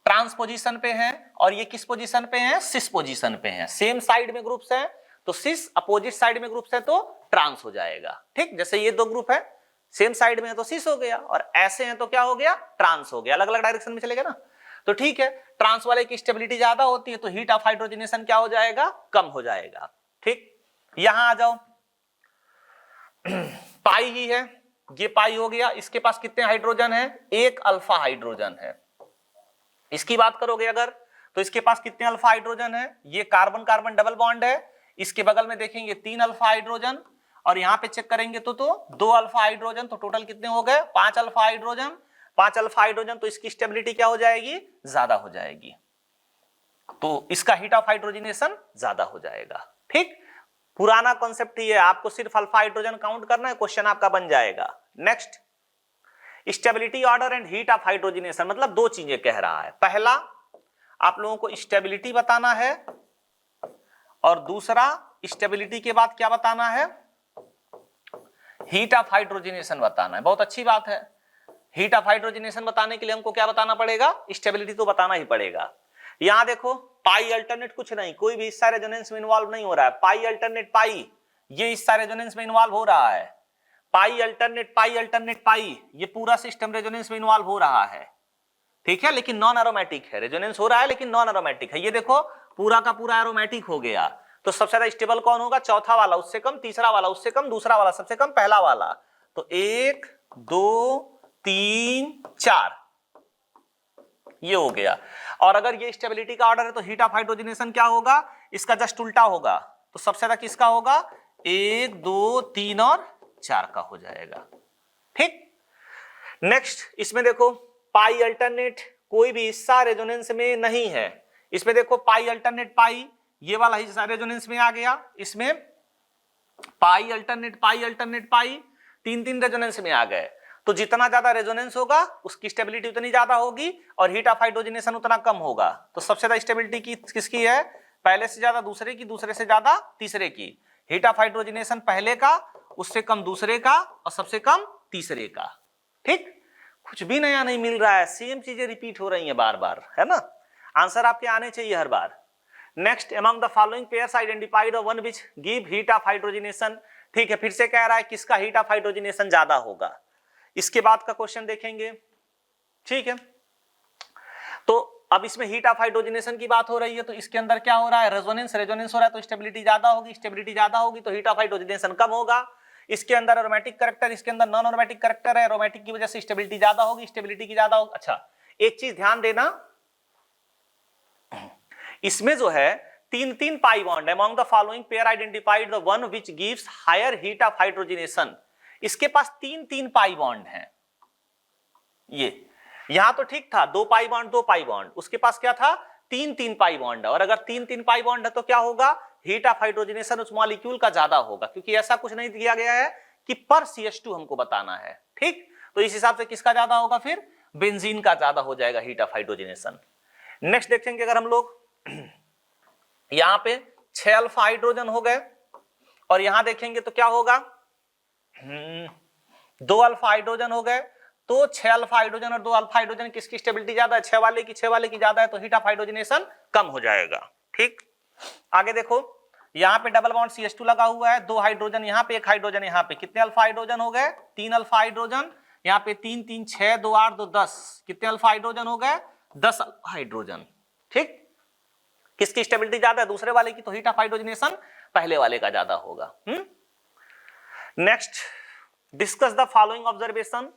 ट्रांस पोजीशन पे है और ये किस पोजीशन पे है? सिस पोजीशन पे है। सेम साइड में ग्रुप्स हैं तो सिस, अपोजिट साइड में ग्रुप्स है तो ट्रांस हो जाएगा। ठीक, जैसे ये 2 ग्रुप है, सेम साइड में है तो सिस हो गया, और ऐसे हैं तो क्या हो गया? ट्रांस हो गया। अलग अलग डायरेक्शन में चलेगा ना, तो ठीक है। ट्रांस वाले की स्टेबिलिटी ज्यादा होती है तो हीट ऑफ हाइड्रोजनेशन क्या हो जाएगा? कम हो जाएगा। ठीक, यहां आ जाओ, पाई ही है, ये पाई हो गया, इसके पास कितने हाइड्रोजन है, एक अल्फा हाइड्रोजन है। इसकी बात करोगे अगर तो इसके पास कितने अल्फा हाइड्रोजन है, ये कार्बन कार्बन डबल बॉन्ड है, इसके बगल में देखेंगे 3 अल्फा हाइड्रोजन, और यहां पे चेक करेंगे तो 2 अल्फा हाइड्रोजन, तो टोटल कितने हो गए, 5 अल्फा हाइड्रोजन। 5 अल्फा हाइड्रोजन, तो इसकी स्टेबिलिटी क्या हो जाएगी, ज्यादा हो जाएगी, तो इसका हीट ऑफ हाइड्रोजनेशन ज्यादा हो जाएगा। ठीक, पुराना कॉन्सेप्ट ही है, आपको सिर्फ अल्फा हाइड्रोजन काउंट करना है, क्वेश्चन आपका बन जाएगा। Next, stability order and heat of hydrogenation, मतलब दो चीजें कह रहा है, पहला आप लोगों को स्टेबिलिटी बताना है, और दूसरा स्टेबिलिटी के बाद क्या बताना है, हीट ऑफ हाइड्रोजनेशन बताना है। बहुत अच्छी बात है, हीट ऑफ हाइड्रोजनेशन बताने के लिए हमको क्या बताना पड़ेगा, स्टेबिलिटी तो बताना ही पड़ेगा। यहां देखो पाई अल्टरनेट कुछ नहीं, कोई भी हिस्सा रेजोनेंस में इन्वॉल्व नहीं हो रहा है, पाई अल्टरनेट पाई, ये हिस्सा रेजोनेंस में इन्वॉल्व हो रहा है, पाई अल्टरनेट पाई अल्टरनेट पाई, ये पूरा सिस्टम रेजोनेंस में इन्वॉल्व हो रहा है। ठीक है, लेकिन नॉन एरोमेटिक है, रेजोनेंस हो रहा है लेकिन नॉन एरोमेटिक है। ये देखो पूरा का पूरा एरोमेटिक हो गया, तो सबसे ज्यादा स्टेबल कौन होगा, चौथा वाला, उससे कम तीसरा वाला, उससे कम दूसरा वाला, सबसे कम पहला वाला। तो 1 2 3 4 ये हो गया। और अगर ये स्टेबिलिटी का ऑर्डर है तो हीट ऑफ हाइड्रोजनेशन क्या होगा, इसका जस्ट उल्टा होगा, तो सबसे ज्यादा किसका होगा, 1 2 3 और 4 का हो जाएगा। ठीक, नेक्स्ट इसमें देखो पाई अल्टरनेट, कोई भी हिस्सा रेजोनेंस में नहीं है, इसमें देखो पाई अल्टरनेट पाई, ये वाला हिस्सा रेजोनेंस में आ गया, इसमें पाई अल्टरनेट पाई अल्टरनेट पाई, 3 रेजोनेंस में आ गए, तो जितना ज्यादा रेजोनेंस होगा उसकी स्टेबिलिटी उतनी ज्यादा होगी और हीट ऑफ हाइड्रोजनेशन उतना कम होगा। तो सबसे ज्यादा स्टेबिलिटी की किसकी है, पहले से ज्यादा दूसरे की, दूसरे से ज्यादा तीसरे की। हीट ऑफ हाइड्रोजनेशन पहले का, उससे कम दूसरे का, और सबसे कम तीसरे का। ठीक, कुछ भी नया नहीं मिल रहा है, सेम चीजें रिपीट हो रही हैं बार बार, है ना, आंसर आपके आने चाहिए हर बार। Next, among the following pairs identified the one which give heat of hydrogenation. ठीक है, फिर से कह रहा है किसका हीट ऑफ हाइड्रोजनेशन ज्यादा होगा, इसके बाद का क्वेश्चन देखेंगे। ठीक है, तो अब इसमें हीट ऑफ हाइड्रोजनेशन की बात हो रही है, तो इसके अंदर क्या हो रहा है, रेजोनेंस रेजोनेंस हो रहा है, तो स्टेबिलिटी ज्यादा होगी, स्टेबिलिटी ज्यादा होगी तो हीट ऑफ हाइड्रोजनेशन कम होगा। इसके अंदर एरोमेटिक कैरेक्टर, इसके अंदर नॉन एरोमेटिक कैरेक्टर है, एरोमेटिक की वजह से स्टेबिलिटी ज्यादा होगी, स्टेबिलिटी की ज्यादा होगी। अच्छा, एक चीज ध्यान देना, इसमें जो है 3 पाई बॉन्ड है, among the following pair identified the one which gives higher heat of hydrogenation. इसके पास 3 पाई बॉन्ड हैं, ये यहां तो ठीक था 2 पाई बॉन्ड 2 पाई बॉन्ड, उसके पास क्या था 3 पाई बॉन्ड है, और अगर 3 पाई बॉन्ड है तो क्या होगा, हीट ऑफ हाइड्रोजनेशन उस मॉलिक्यूल का ज्यादा होगा, क्योंकि ऐसा कुछ नहीं दिया गया है कि पर CH2 हमको बताना है। ठीक, तो इस हिसाब से किसका ज्यादा होगा, फिर बेंजीन का ज्यादा हो जाएगा हीट ऑफ हाइड्रोजनेशन। नेक्स्ट देखेंगे अगर हम लोग, यहां पे 6 अल्फा हाइड्रोजन हो गए, और यहां देखेंगे तो क्या होगा, 2 अल्फा हाइड्रोजन हो गए, तो 6 अल्फा हाइड्रोजन और 2 अल्फा हाइड्रोजन किसकी स्टेबिलिटी ज्यादा है, 6 वाले की ज्यादा है, तो हीट ऑफ हाइड्रोजनेशन कम हो जाएगा। ठीक, आगे देखो यहां पे डबल बॉन्ड CH2 लगा हुआ है, 2 हाइड्रोजन यहां पे, 1 हाइड्रोजन यहां पे, कितने अल्फा हाइड्रोजन हो गए, 3 अल्फा हाइड्रोजन, यहां पे 3 3 6 2 8 2 10, कितने अल्फा हाइड्रोजन हो गए, 10 अल्फा हाइड्रोजन। ठीक, किसकी स्टेबिलिटी ज्यादा है, दूसरे वाले की, तो हीट ऑफ हाइड्रोजनेशन पहले वाले का ज्यादा होगा। Next, discuss the following observation,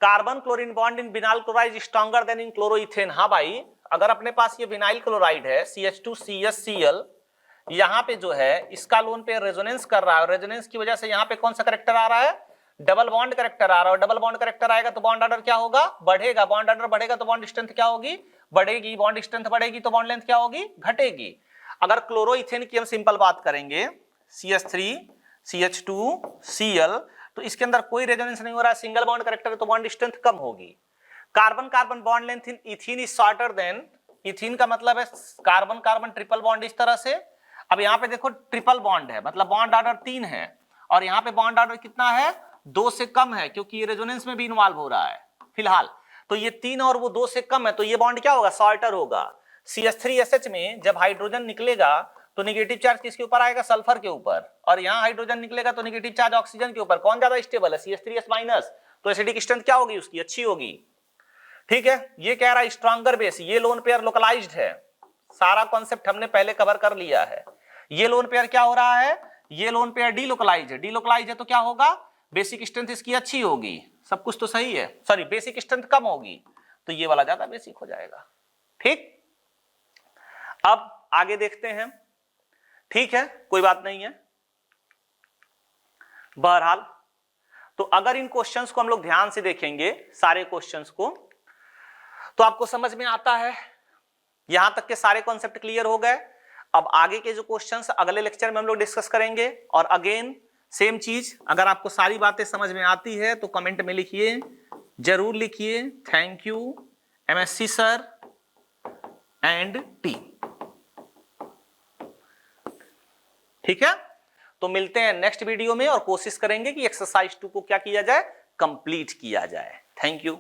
carbon chlorine bond in vinyl chloride stronger then in chloroethane. हाँ भाई, अगर अपने पास ये विनाइल क्लोराइड है CH2CsCl, यहां पे जो है इसका लोन पे रेजोनेंस कर रहा है, रेजोनेंस की वजह से यहां पे कौन सा कैरेक्टर आ रहा है, डबल बॉन्ड कैरेक्टर आ रहा है, और डबल बॉन्ड कैरेक्टर आएगा तो बॉन्ड ऑर्डर क्या होगा, बढ़ेगा, बॉन्ड ऑर्डर बढ़ेगा तो बॉन्ड स्ट्रेंथ क्या होगी, बढ़ेगी, बॉन्ड स्ट्रेंथ बढ़ेगी तो बॉन्ड लेंथ क्या होगी, घटेगी। अगर क्लोरोइथेन की हम सिंपल बात करेंगे, CH3 CH2Cl, तो इसके अंदर कोई रेजोनेंस नहीं हो रहा है, सिंगल बॉन्ड कैरेक्टर है तो बॉन्ड स्ट्रेंथ कम होगी। Carbon carbon bond length in ethene is shorter than, ethene का मतलब है कार्बन कार्बन ट्रिपल बॉन्ड इस तरह से। अब यहाँ पे देखो ट्रिपल बॉन्ड है, मतलब बॉन्ड ऑर्डर 3 है, और यहाँ पे बॉन्ड ऑर्डर कितना है, 2 से कम है, क्योंकि ये रेजोनेंस में भी इन्वॉल्व हो रहा है फिलहाल, तो ये 3 और वो 2 से कम है, तो ये बॉन्ड क्या होगा, शॉर्टर होगा। CH3SH में जब हाइड्रोजन निकलेगा तो नेगेटिव चार्ज किसके ऊपर आएगा, सल्फर के ऊपर, और यहाँ हाइड्रोजन निकलेगा तो नेगेटिव चार्ज ऑक्सीजन के ऊपर। कौन ज्यादा स्टेबल है, CH3S-, तो एसिडिक स्ट्रेंथ क्या होगी उसकी, अच्छी होगी। ठीक है, ये कह रहा है स्ट्रॉन्गर बेस, ये लोन पेयर लोकलाइज्ड है, सारा कॉन्सेप्ट हमने पहले कवर कर लिया है। ये लोन पेयर क्या हो रहा है, ये लोन पेयर डीलोकलाइज है, डीलोकलाइज है तो क्या होगा, बेसिक स्ट्रेंथ इसकी अच्छी होगी, सब कुछ तो सही है, सॉरी बेसिक स्ट्रेंथ कम होगी तो ये वाला ज्यादा बेसिक हो जाएगा। ठीक, अब आगे देखते हैं। ठीक है, कोई बात नहीं है। बहरहाल तो अगर इन क्वेश्चंस को हम लोग ध्यान से देखेंगे, सारे क्वेश्चंस को, तो आपको समझ में आता है। यहां तक के सारे कॉन्सेप्ट क्लियर हो गए। अब आगे के जो क्वेश्चंस अगले लेक्चर में हम लोग डिस्कस करेंगे। और अगेन सेम चीज, अगर आपको सारी बातें समझ में आती है तो कमेंट में लिखिए, जरूर लिखिए thank you MSc sir and team. ठीक है, तो मिलते हैं नेक्स्ट वीडियो में और कोशिश करेंगे कि एक्सरसाइज 2 को क्या किया जाए, कंप्लीट किया जाए। Thank you.